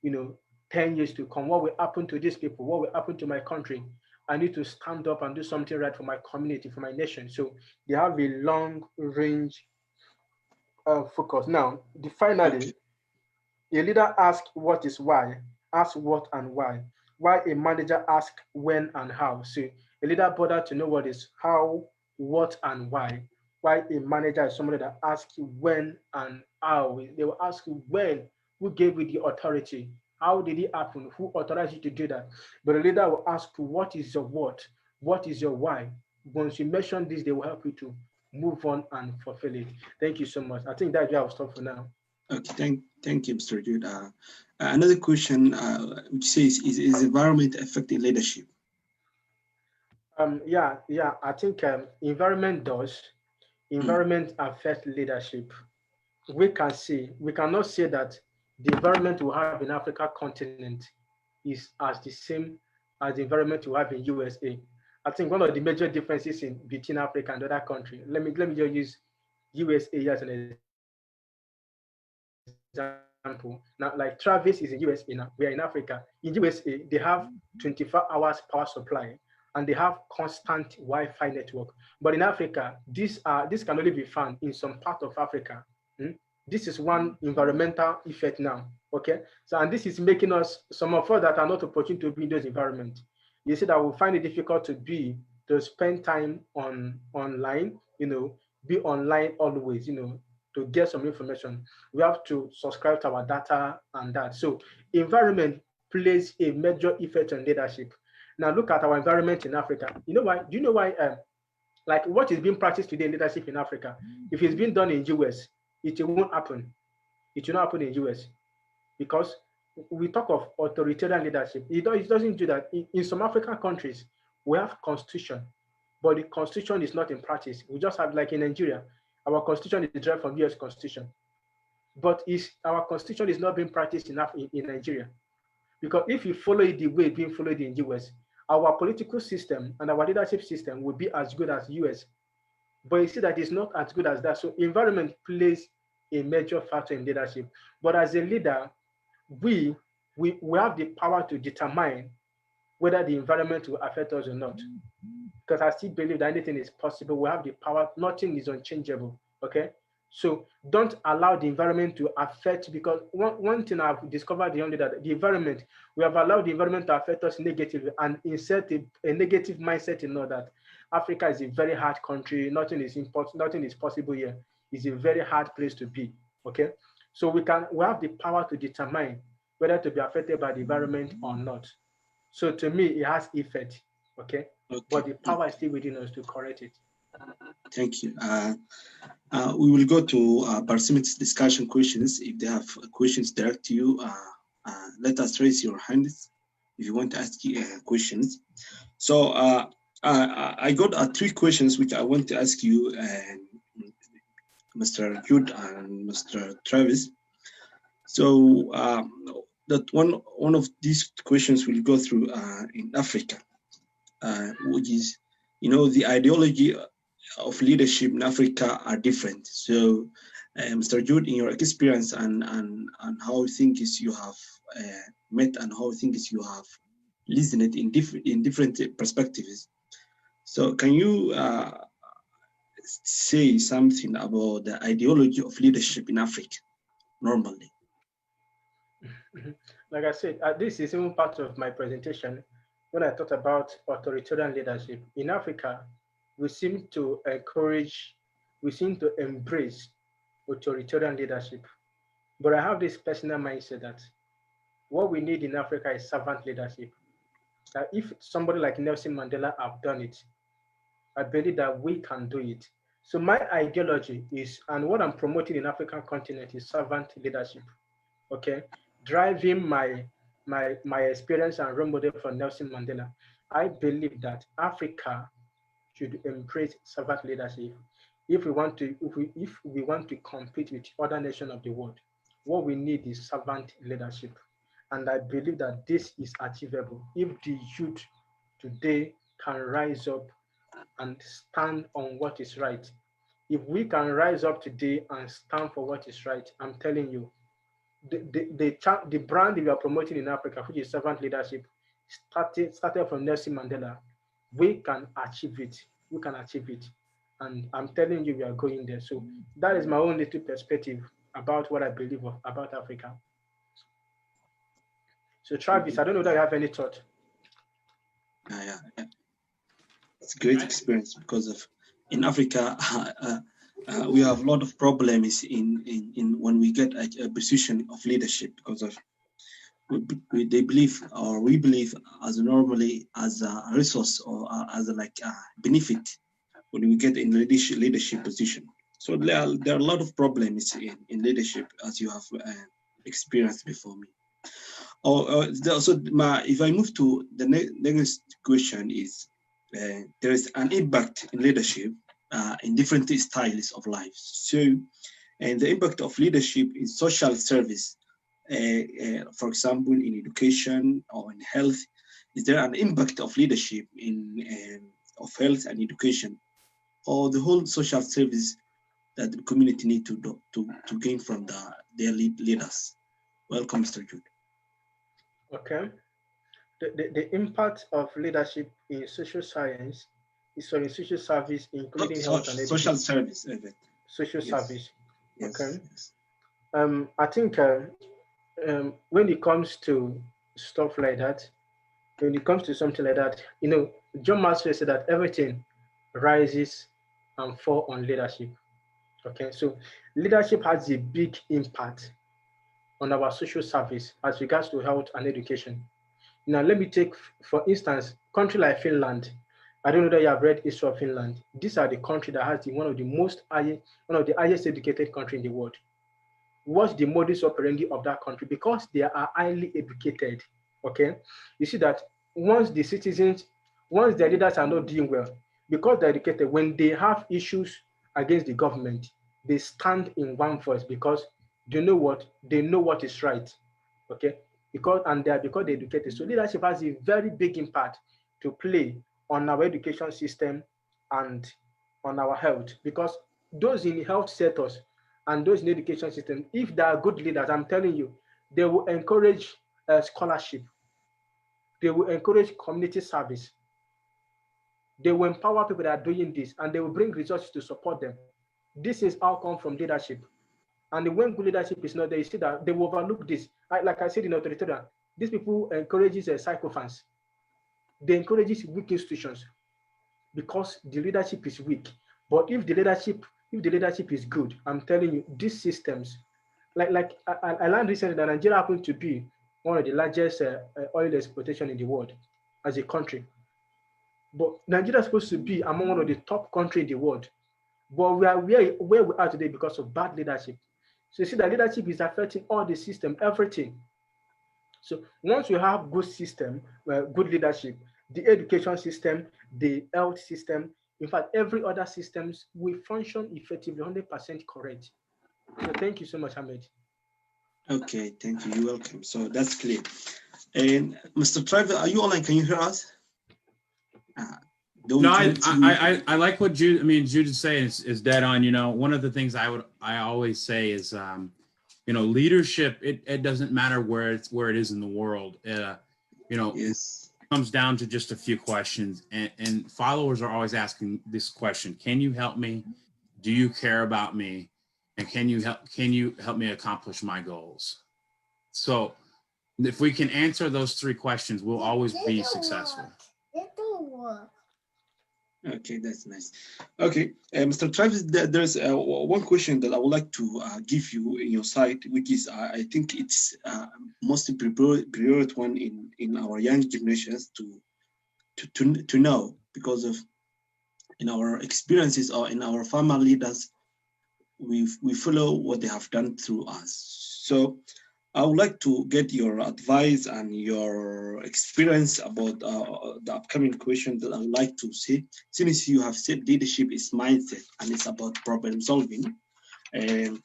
A: you know, 10 years to come, what will happen to these people? What will happen to my country? I need to stand up and do something right for my community, for my nation. So they have a long range focus. Now, finally,
B: Okay.
A: a leader asks what is why, asks what and why. Why a manager asks when and how. So a leader bother to know what is how, what, and why. Why a manager is somebody that asks you when and how. They will ask you when, who gave you the authority, how did it happen, who authorized you to do that. But a leader will ask you what is your what is your why. Once you mention this, they will help you to move on and fulfill it. Thank you so much. I think that's where I'll stop for now.
B: Okay, thank you, Mr. Jude. Another question which says, is environment affecting leadership?
A: Yeah. I think environment does.
B: Mm.
A: Environment affects leadership. We cannot say that the environment we have in Africa continent is as the same as the environment we have in USA. I think one of the major differences in between Africa and other countries. Let me just use USA as an example. Now, like Travis is in USA now, we are in Africa. In USA, they have 24 hours power supply and they have constant Wi-Fi network. But in Africa, this can only be found in some part of Africa. Hmm? This is one environmental effect now. Okay, so and this is making us some of us that are not opportune to be in those environments. You see that we find it difficult to spend time online, be online always, to get some information. We have to subscribe to our data and that. So environment plays a major effect on leadership. Now look at our environment in Africa. You know why? Do you know why? Like what is being practiced today in leadership in Africa, if it's been done in US, it won't happen. It will not happen in US because we talk of authoritarian leadership. It doesn't do that. In some African countries, we have constitution, but the constitution is not in practice. We just have, like in Nigeria, our constitution is derived from US constitution, but our constitution is not being practiced enough in Nigeria. Because if you follow it the way it's being followed in US, our political system and our leadership system will be as good as US. But you see that it's not as good as that. So environment plays a major factor in leadership. But as a leader, we have the power to determine whether the environment will affect us or not. Because I still believe that anything is possible. We have the power, nothing is unchangeable. Okay. So don't allow the environment to affect, because one thing I've discovered the only that the environment, we have allowed the environment to affect us negatively and insert a negative mindset in all that. Africa is a very hard country, nothing is important, nothing is possible here. It's a very hard place to be. Okay. So we have the power to determine whether to be affected by the environment or not. So to me, it has effect. Okay. But the power is still within us to correct it.
B: Thank you. We will go to participants' discussion questions. If they have questions direct to you, let us raise your hands if you want to ask questions. So I got 3 questions which I want to ask you, Mr. Jude and Mr. Travis. So that one of these questions will go through in Africa, which is, the ideology of leadership in Africa are different. So, Mr. Jude, in your experience and how things you have met and how things you have listened in different perspectives. So, can you say something about the ideology of leadership in Africa normally?
A: Like I said, this is even part of my presentation when I talked about authoritarian leadership. In Africa, we seem to embrace authoritarian leadership. But I have this personal mindset that what we need in Africa is servant leadership. That if somebody like Nelson Mandela have done it, I believe that we can do it. So my ideology is, and what I'm promoting in African continent is servant leadership. Okay, driving my experience and role model from Nelson Mandela. I believe that Africa should embrace servant leadership if we want to compete with other nations of the world. What we need is servant leadership, and I believe that this is achievable if the youth today can rise up and stand on what is right. If we can rise up today and stand for what is right, I'm telling you, the brand we are promoting in Africa, which is servant leadership, started from Nelson Mandela. We can achieve it. We can achieve it. And I'm telling you, we are going there. So that is my own little perspective about what I believe about Africa. So Travis, I don't know that you have any thought.
B: Yeah. It's a great experience because in Africa, we have a lot of problems in when we get a position of leadership because of we believe as normally as a resource or as a benefit when we get in leadership position. So there are a lot of problems in leadership as you have experienced before me. If I move to the next question is, there is an impact in leadership in different styles of life. So, and the impact of leadership in social service, for example, in education or in health, is there an impact of leadership in of health and education, or the whole social service that the community need to gain from their leaders? Welcome, Mr. Jude.
A: Okay. The impact of leadership in social science is in social service, including health and education.
B: Social service.
A: Social service.
B: Yes.
A: Okay.
B: Yes.
A: I think when it comes to stuff like that, when it comes to something like that, John Maxwell said that everything rises and 4 on leadership. Okay, so leadership has a big impact on our social service as regards to health and education. Now, let me take, for instance, country like Finland. I don't know that you have read history of Finland. These are the country that has one of the highest educated country in the world. What's the modus operandi of that country? Because they are highly educated. Okay, you see that once their leaders are not doing well, because they're educated, when they have issues against the government, they stand in one voice because they know what is right. Okay, because they're educated. So leadership has a very big impact to play on our education system and on our health, because those in health sectors and those in education system, if they are good leaders, I'm telling you, they will encourage scholarship, they will encourage community service, they will empower people that are doing this, and they will bring resources to support them. This is outcome from leadership. And when good leadership is not there, you see that they will overlook this. Like I said in authoritarian, these people encourages sycophants. They encourages weak institutions because the leadership is weak. But if the leadership is good, I'm telling you, these systems, I learned recently that Nigeria happens to be one of the largest oil exploitation in the world as a country. But Nigeria is supposed to be among one of the top countries in the world. But we are where we are today because of bad leadership. So you see that leadership is affecting all the system, everything. So once you have good system, good leadership, the education system, the health system, in fact, every other systems will function effectively, 100% correct. So thank you so much, Ahmed.
B: Okay, thank you. You're welcome. So that's clear. And Mr. Trevor, are you online? Can you hear us?
C: No, I like what Jude. I mean, Jude is saying is dead on. You know, one of the things I always say is, you know, leadership. It doesn't matter where it is in the world. You know,
B: yes,
C: it comes down to just a few questions, and followers are always asking this question: can you help me? Do you care about me? And can you help me accomplish my goals? So if we can answer those 3 questions, we'll always be successful.
B: okay, that's nice. Okay, Mr. Travis, there's one question that I would like to give you in your side, which is I think it's most prepared one in our young generations to know, because of in our experiences or in our family leaders, we follow what they have done through us. So I would like to get your advice and your experience about the upcoming question that I would like to say. Since you have said leadership is mindset and it's about problem solving, can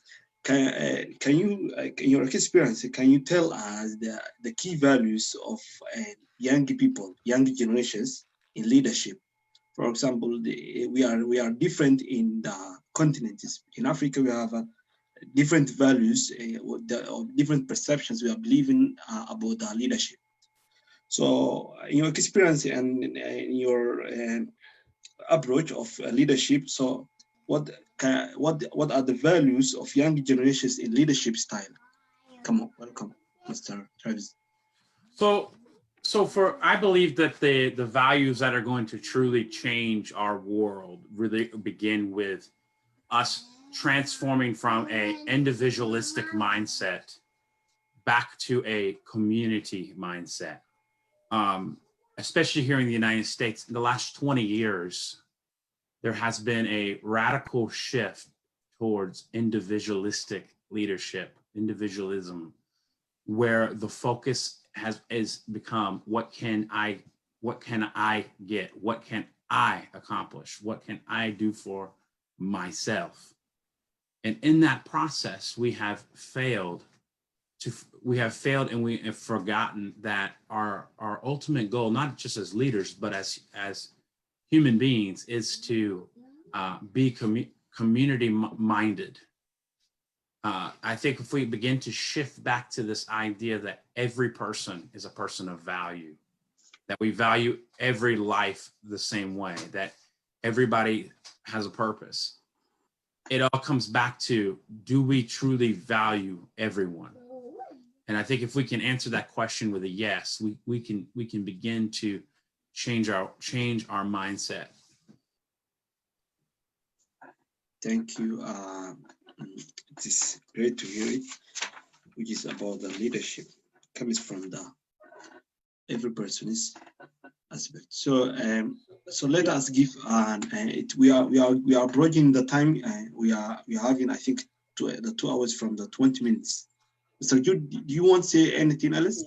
B: you, in your experience, can you tell us the key values of young people, young generations in leadership? For example, we are different in the continents. In Africa, we have different values, different perceptions we are believing about our leadership. So, in your experience and in your approach of leadership, so what are the values of young generations in leadership style? Come on, welcome, Mr. Travis.
C: So I believe that the values that are going to truly change our world really begin with us transforming from a individualistic mindset back to a community mindset. Especially here in the United States, in the last 20 years, there has been a radical shift towards individualistic leadership, individualism, where the focus is become what can I get, what can I accomplish, what can I do for myself. And in that process, we have failed and we have forgotten that our ultimate goal, not just as leaders but as human beings, is to be community minded. I think if we begin to shift back to this idea that every person is a person of value, that we value every life the same way, that everybody has a purpose, it all comes back to, do we truly value everyone? And I think if we can answer that question with a yes, we can begin to change our mindset.
B: Thank you. It is great to hear it, which is about the leadership comes from the every person's aspect. So so let us give we are approaching the time. We are having, I think, the 2 hours from the 20 minutes. So do you want to say anything else?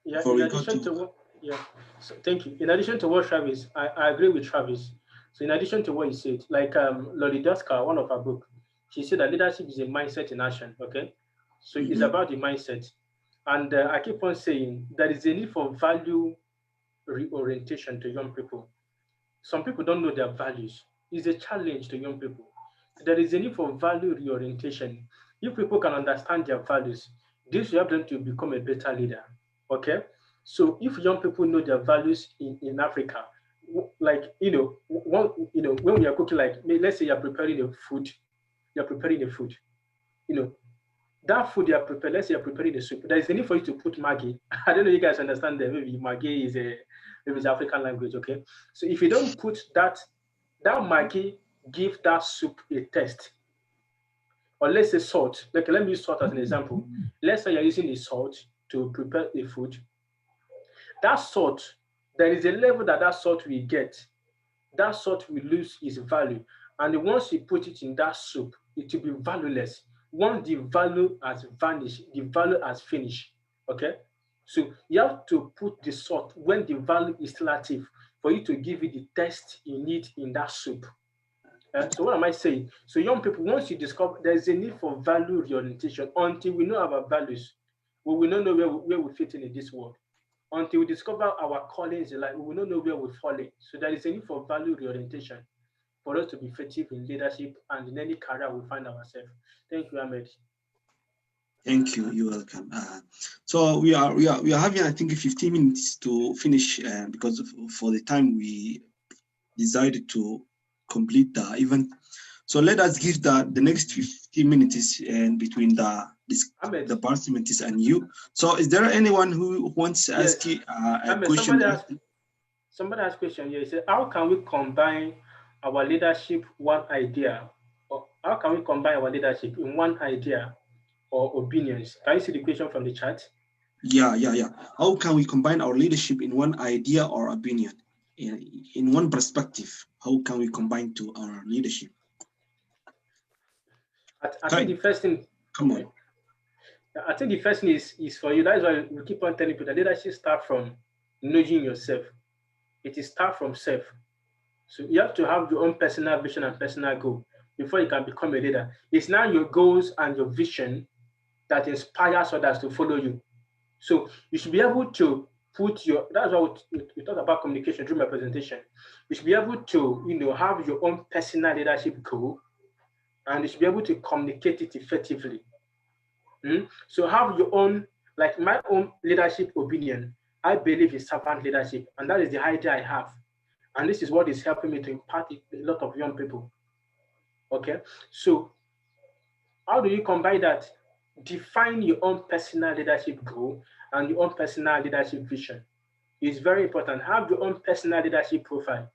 A: Yeah.
B: Before
A: In
B: we go
A: addition
B: to
A: to what, yeah. So thank you. In addition to what Travis, I agree with Travis. So in addition to what he said, like Lori Dusker, one of her book, she said that leadership is a mindset in action. Okay, so it's about the mindset, and I keep on saying there is a need for value reorientation to young people. Some people don't know their values. It's a challenge to young people. There is a need for value reorientation. If people can understand their values, this will help them to become a better leader. Okay? So if young people know their values in Africa, like when we are cooking, like let's say you're preparing a food, you know, that food you are preparing, let's say you're preparing a soup, there is a need for you to put Maggi. I don't know if you guys understand that maybe Maggi is maybe it's African language, okay? So if you don't put that Maggi give that soup a taste. Or let's say salt. Like let me use salt as an example. Let's say you're using the salt to prepare a food. That salt, there is a level that salt will get. That salt will lose its value. And once you put it in that soup, it will be valueless. Once the value has vanished, the value has finished. Okay? So you have to put the salt when the value is still active for you to give it the taste you need in that soup. So what am I saying? So young people, once you discover there's a need for value reorientation, until we know our values, we will not know where we fit in this world. Until we discover our callings in life, we will not know where we fall in. So there is a need for value reorientation for us to be effective in leadership and in any career we find ourselves. Thank you, Ahmed.
B: Thank you. You're welcome. So we are having, I think, 15 minutes to finish because for the time we decided to complete the event. So let us give the next 15 minutes and between the participants and you. So is there anyone who wants to ask you a question?
A: Somebody asked a question here. He said, how can we combine our leadership one idea? Or how can we combine our leadership in one idea or opinions? Can you see the question from the chat?
B: Yeah. How can we combine our leadership in one idea or opinion? In one perspective, how can we combine to our leadership?
A: I think the first thing.
B: Come on.
A: I think the first thing is for you. That's why we keep on telling people that leadership start from knowing yourself. It is start from self. So you have to have your own personal vision and personal goal before you can become a leader. It's now your goals and your vision that inspires others to follow you. So you should be able to put your, that's why we talk about communication through my presentation. You should be able to, have your own personal leadership goal, and you should be able to communicate it effectively. So have your own, like my own leadership opinion. I believe in servant leadership, and that is the idea I have. And this is what is helping me to impact a lot of young people. Okay, so how do you combine that? Define your own personal leadership goal and your own personal leadership vision. It's very important. Have your own personal leadership profile.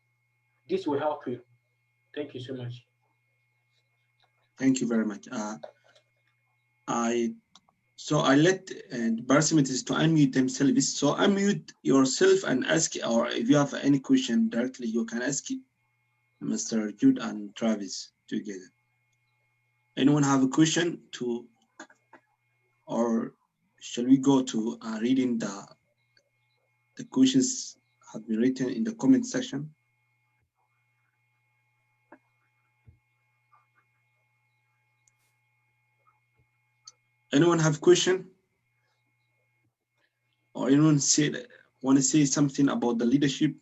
A: This will help you. Thank you so much.
B: Thank you very much. So I let the participants to unmute themselves. So unmute yourself and ask, or if you have any question directly, you can ask Mr. Jude and Travis together. Anyone have a question to, or shall we go to reading the questions have been written in the comment section? Anyone have a question? Or anyone want to say something about the leadership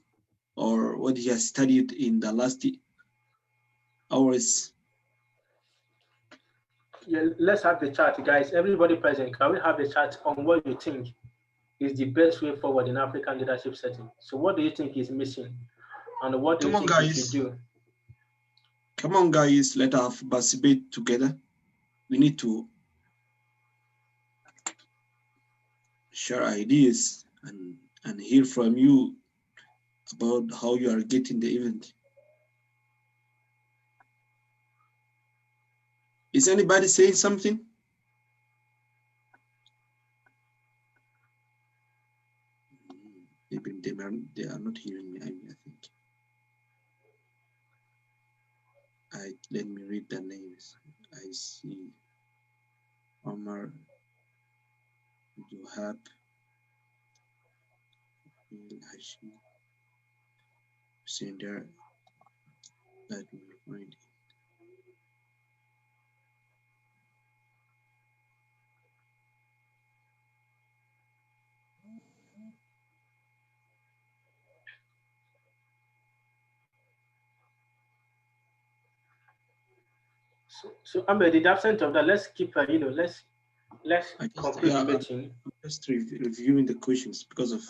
B: or what he has studied in the last hours?
A: Yeah, let's have the chat, guys. Everybody present, can we have a chat on what you think is the best way forward in African leadership setting? So what do you think is missing? And what do you think we should do?
B: Come on, guys, let us participate together. We need to share ideas and hear from you about how you are getting the event. Is anybody saying something? Maybe they are not hearing me. I think. Let me read the names. I see Omar, Johab, Hashim, Hussein there. Let me find it.
A: So Ahmed, in the absence of that, let's keep let's complete the meeting.
B: I'm just reviewing the questions because of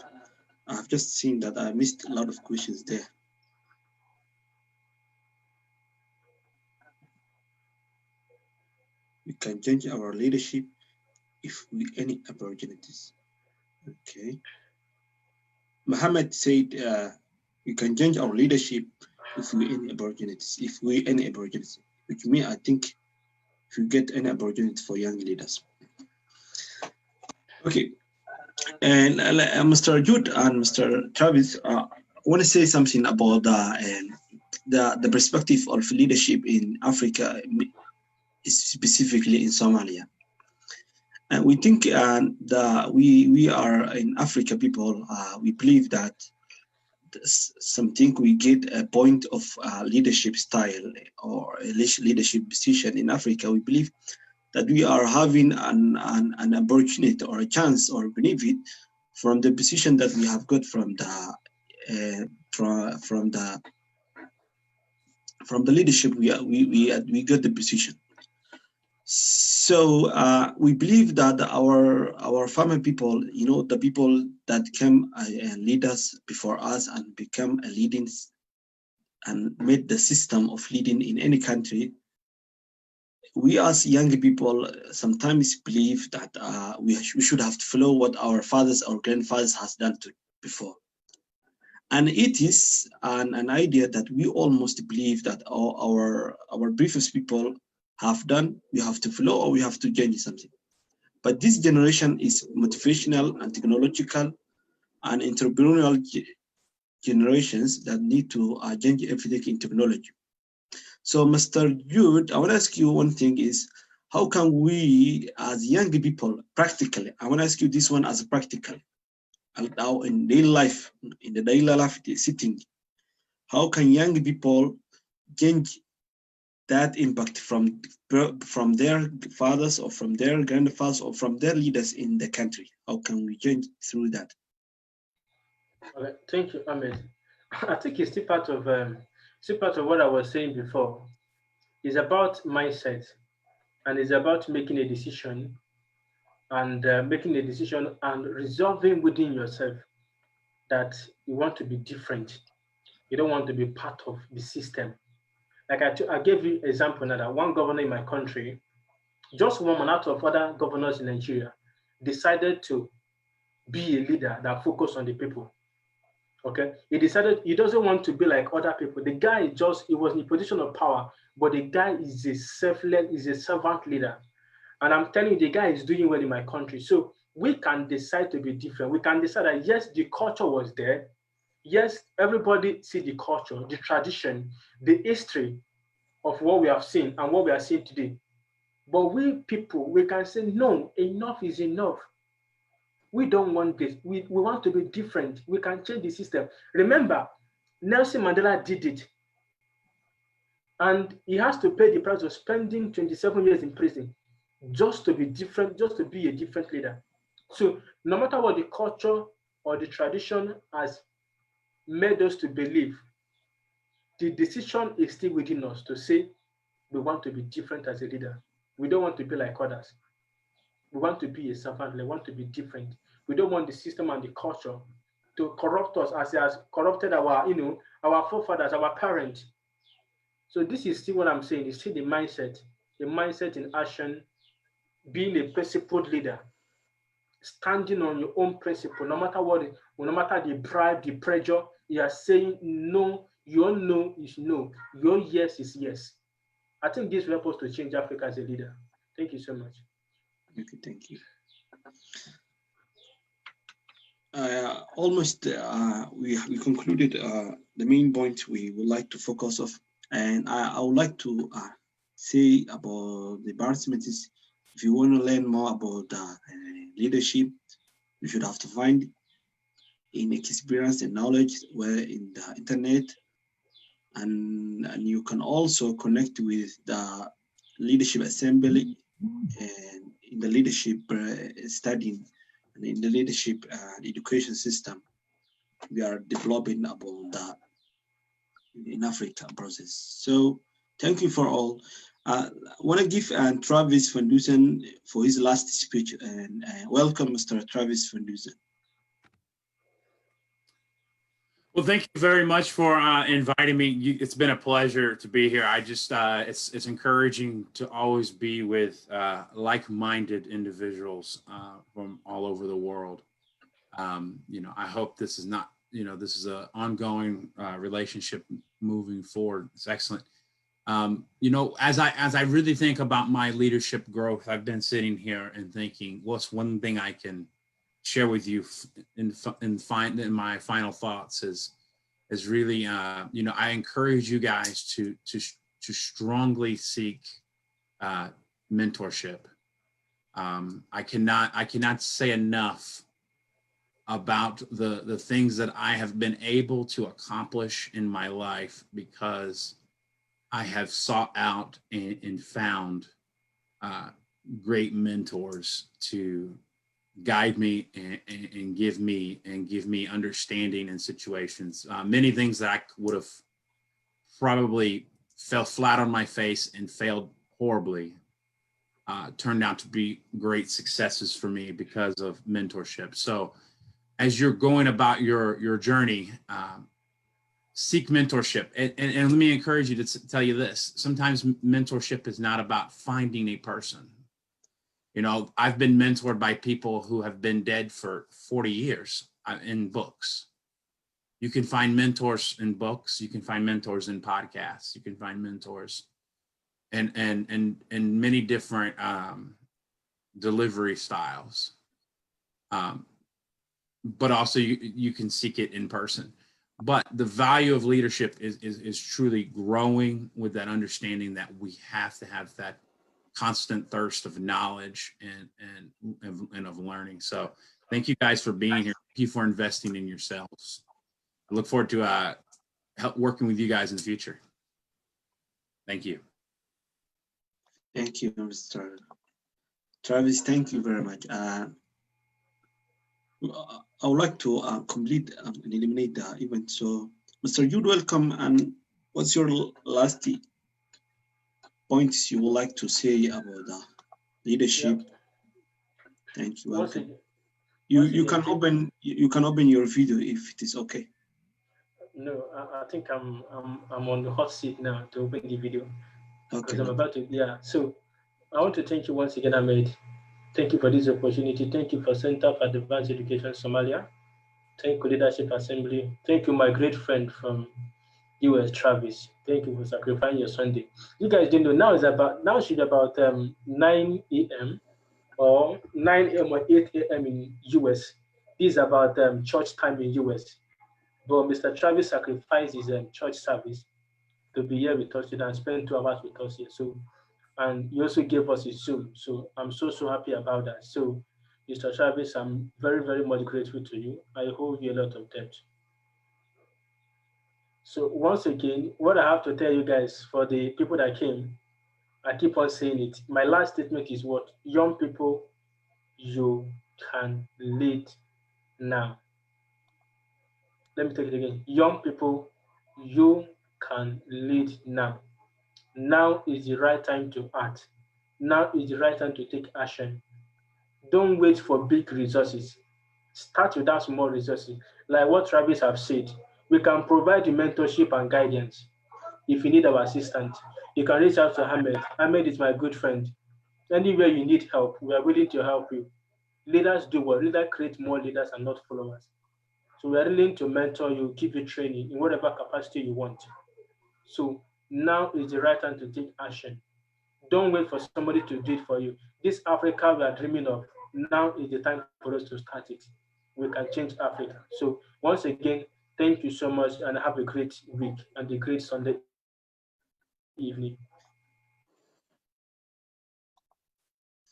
B: I've just seen that I missed a lot of questions there. We can change our leadership if we any opportunities. Okay. Muhammad said we can change our leadership if we any opportunities. If we any opportunities, which means I think if you get any opportunity for young leaders. Okay. And Mr. Jude and Mr. Travis, I want to say something about the perspective of leadership in Africa, specifically in Somalia. And we think that we are in Africa people, we believe that something we get a point of leadership style or a leadership position in Africa. We believe that we are having an opportunity or a chance or benefit from the position that we have got from the leadership. We got the position. So we believe that our farmer people, the people that came lead us before us and become a leading and made the system of leading in any country. We as young people sometimes believe that we should have to follow what our fathers or grandfathers has done before. And it is an idea that we almost believe that our previous people have done, we have to follow or we have to change something. But this generation is motivational and technological and entrepreneurial generations that need to change everything in technology. So Mr. Jude, I want to ask you one thing is, how can we as young people practically, I want to ask you this one as a practical, now in daily life, in the daily life sitting, how can young people change that impact from their fathers or from their grandfathers or from their leaders in the country? How can we change through that?
A: Okay, thank you, Ahmed. I think it's still part of what I was saying before. It's about mindset, and it's about making a decision and resolving within yourself that you want to be different. You don't want to be part of the system. Like I gave you an example now that one governor in my country, just one out of other governors in Nigeria, decided to be a leader that focused on the people. Okay, he decided he doesn't want to be like other people. The guy he was in a position of power, but the guy is a servant leader. And I'm telling you, the guy is doing well in my country. So we can decide to be different. We can decide that yes, the culture was there. Yes, everybody see the culture, the tradition, the history of what we have seen and what we are seeing today. But we people, we can say, no, enough is enough. We don't want this. We want to be different. We can change the system. Remember, Nelson Mandela did it. And he has to pay the price of spending 27 years in prison just to be different, just to be a different leader. So no matter what the culture or the tradition has made us to believe, the decision is still within us to say we want to be different as a leader. We don't want to be like others. We want to be a servant. We want to be different. We don't want the system and the culture to corrupt us as it has corrupted our forefathers, our parents. So this is still what I'm saying. It's still the mindset in action, being a principled leader, standing on your own principle, no matter what, no matter the bribe, the pressure, you are saying no, your no is no, your yes is yes. I think this will help us to change Africa as a leader. Thank you so much.
B: Okay, thank you. Almost we concluded the main point we would like to focus on, and I would like to say about the advancements is, if you want to learn more about leadership, you should have to find in experience and knowledge where in the internet, and you can also connect with the leadership assembly and in the leadership studying and in the leadership education system we are developing about that in Africa process. So thank you for all. I want to give Travis Van Dusen for his last speech, and welcome, Mr. Travis Van Dusen.
C: Well, thank you very much for inviting me. It's been a pleasure to be here. I just, it's encouraging to always be with like-minded individuals from all over the world. You know, I hope this is not, you know, this is an ongoing relationship moving forward. It's excellent. You know, as I really think about my leadership growth, I've been sitting here and thinking, what's one thing I can share with you in my final thoughts is really, you know, I encourage you guys to strongly seek mentorship. I cannot say enough about the things that I have been able to accomplish in my life because I have sought out and found great mentors to guide me and give me understanding in situations. Many things that I would have probably fell flat on my face and failed horribly turned out to be great successes for me because of mentorship. So as you're going about your journey, seek mentorship. And let me encourage you to tell you this. Sometimes mentorship is not about finding a person. You know, I've been mentored by people who have been dead for 40 years in books. You can find mentors in books. You can find mentors in podcasts. You can find mentors and many different delivery styles. But also you can seek it in person. But the value of leadership is truly growing with that understanding that we have to have that constant thirst of knowledge and of learning. So thank you guys for being here. Thank you for investing in yourselves. I look forward to working with you guys in the future. Thank you.
B: Thank you, Mr. Travis. Thank you very much. I would like to complete and eliminate the event. So, Mr. Jude, welcome. And what's your last points you would like to say about the leadership? Yeah. Thank you. Welcome. You can open your video if it is okay.
A: No, I think I'm on the hot seat now to open the video because I'm about to. Yeah. So I want to thank you once again, Ahmed. Thank you for this opportunity. Thank you for Center for Advanced Education Somalia. Thank you, Leadership Assembly. Thank you, my great friend from US, Travis. Thank you for sacrificing your Sunday. You guys didn't know now should be about 9 a.m. or 9 a.m. or 8 a.m. in US. This is about church time in US. But Mr. Travis sacrificed his church service to be here with us today and spend 2 hours with us here. So, and he also gave us his Zoom. So I'm so happy about that. So, Mr. Travis, I'm very, very much grateful to you. I owe you a lot of debt. So once again, what I have to tell you guys for the people that came, I keep on saying it. My last statement is what? Young people, you can lead now. Let me take it again. Young people, you can lead now. Now is the right time to act. Now is the right time to take action. Don't wait for big resources. Start with that small resources. Like what Travis have said, we can provide the mentorship and guidance. If you need our assistance, you can reach out to Ahmed. Ahmed is my good friend. Anywhere you need help, we are willing to help you. Leaders do what? Leaders create more leaders and not followers. So we are willing to mentor you, give you training in whatever capacity you want. So Now is the right time to take action. Don't wait for somebody to do it for you. This Africa we are dreaming of, now is the time for us to start it. We can change Africa. So once again, thank you so much and have a great week and a great Sunday evening.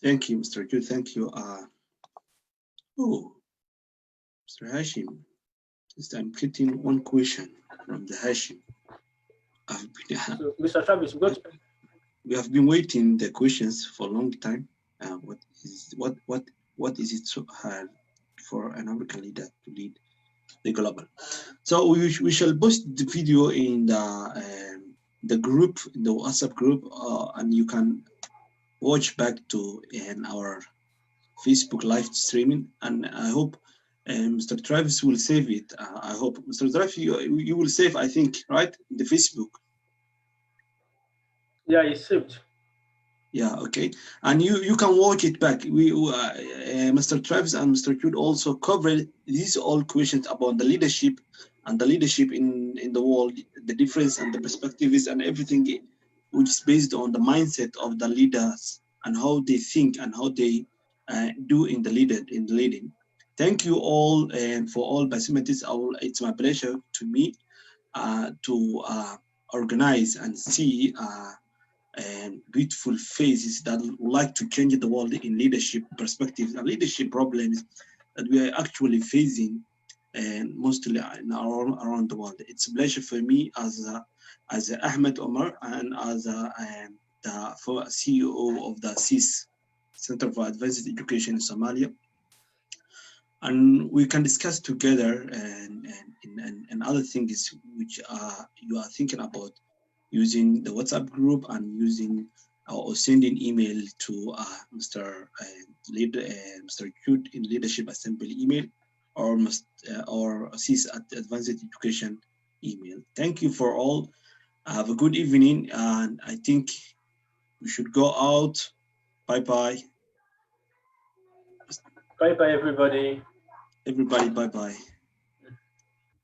B: Thank you, Mr. Jude. Thank you. Oh, Mr. Hashim, just I'm getting one question from the Hashim.
A: So, Mr. Travis,
B: we have been waiting the questions for a long time. What is it so hard for an African leader to lead the global? So we shall post the video in the group, in the WhatsApp group, and you can watch back to in our Facebook live streaming. And I hope Mr. Travis will save it. I hope Mr. Travis, you will save, I think, right? The Facebook.
A: Yeah, it's saved.
B: Yeah, okay. And you can watch it back. Mr. Travis and Mr. Jude also covered these all questions about the leadership and the leadership in the world, the difference and the perspectives and everything, which is based on the mindset of the leaders and how they think and how they do in the leading. Thank you all and for all participants. It's my pleasure to me to organize and see and beautiful faces that would like to change the world in leadership perspectives and leadership problems that we are actually facing and mostly around the world. It's a pleasure for me as Ahmed Omar and as the CEO of the CES Center for Advanced Education in Somalia. And we can discuss together and other things which you are thinking about using the WhatsApp group and using or sending email to Mr. Mr. Jude in Leadership Assembly email or CIS at Advanced Education email. Thank you for all. Have a good evening, and I think we should go out. Bye-bye.
A: Bye-bye, everybody.
B: Everybody, bye-bye.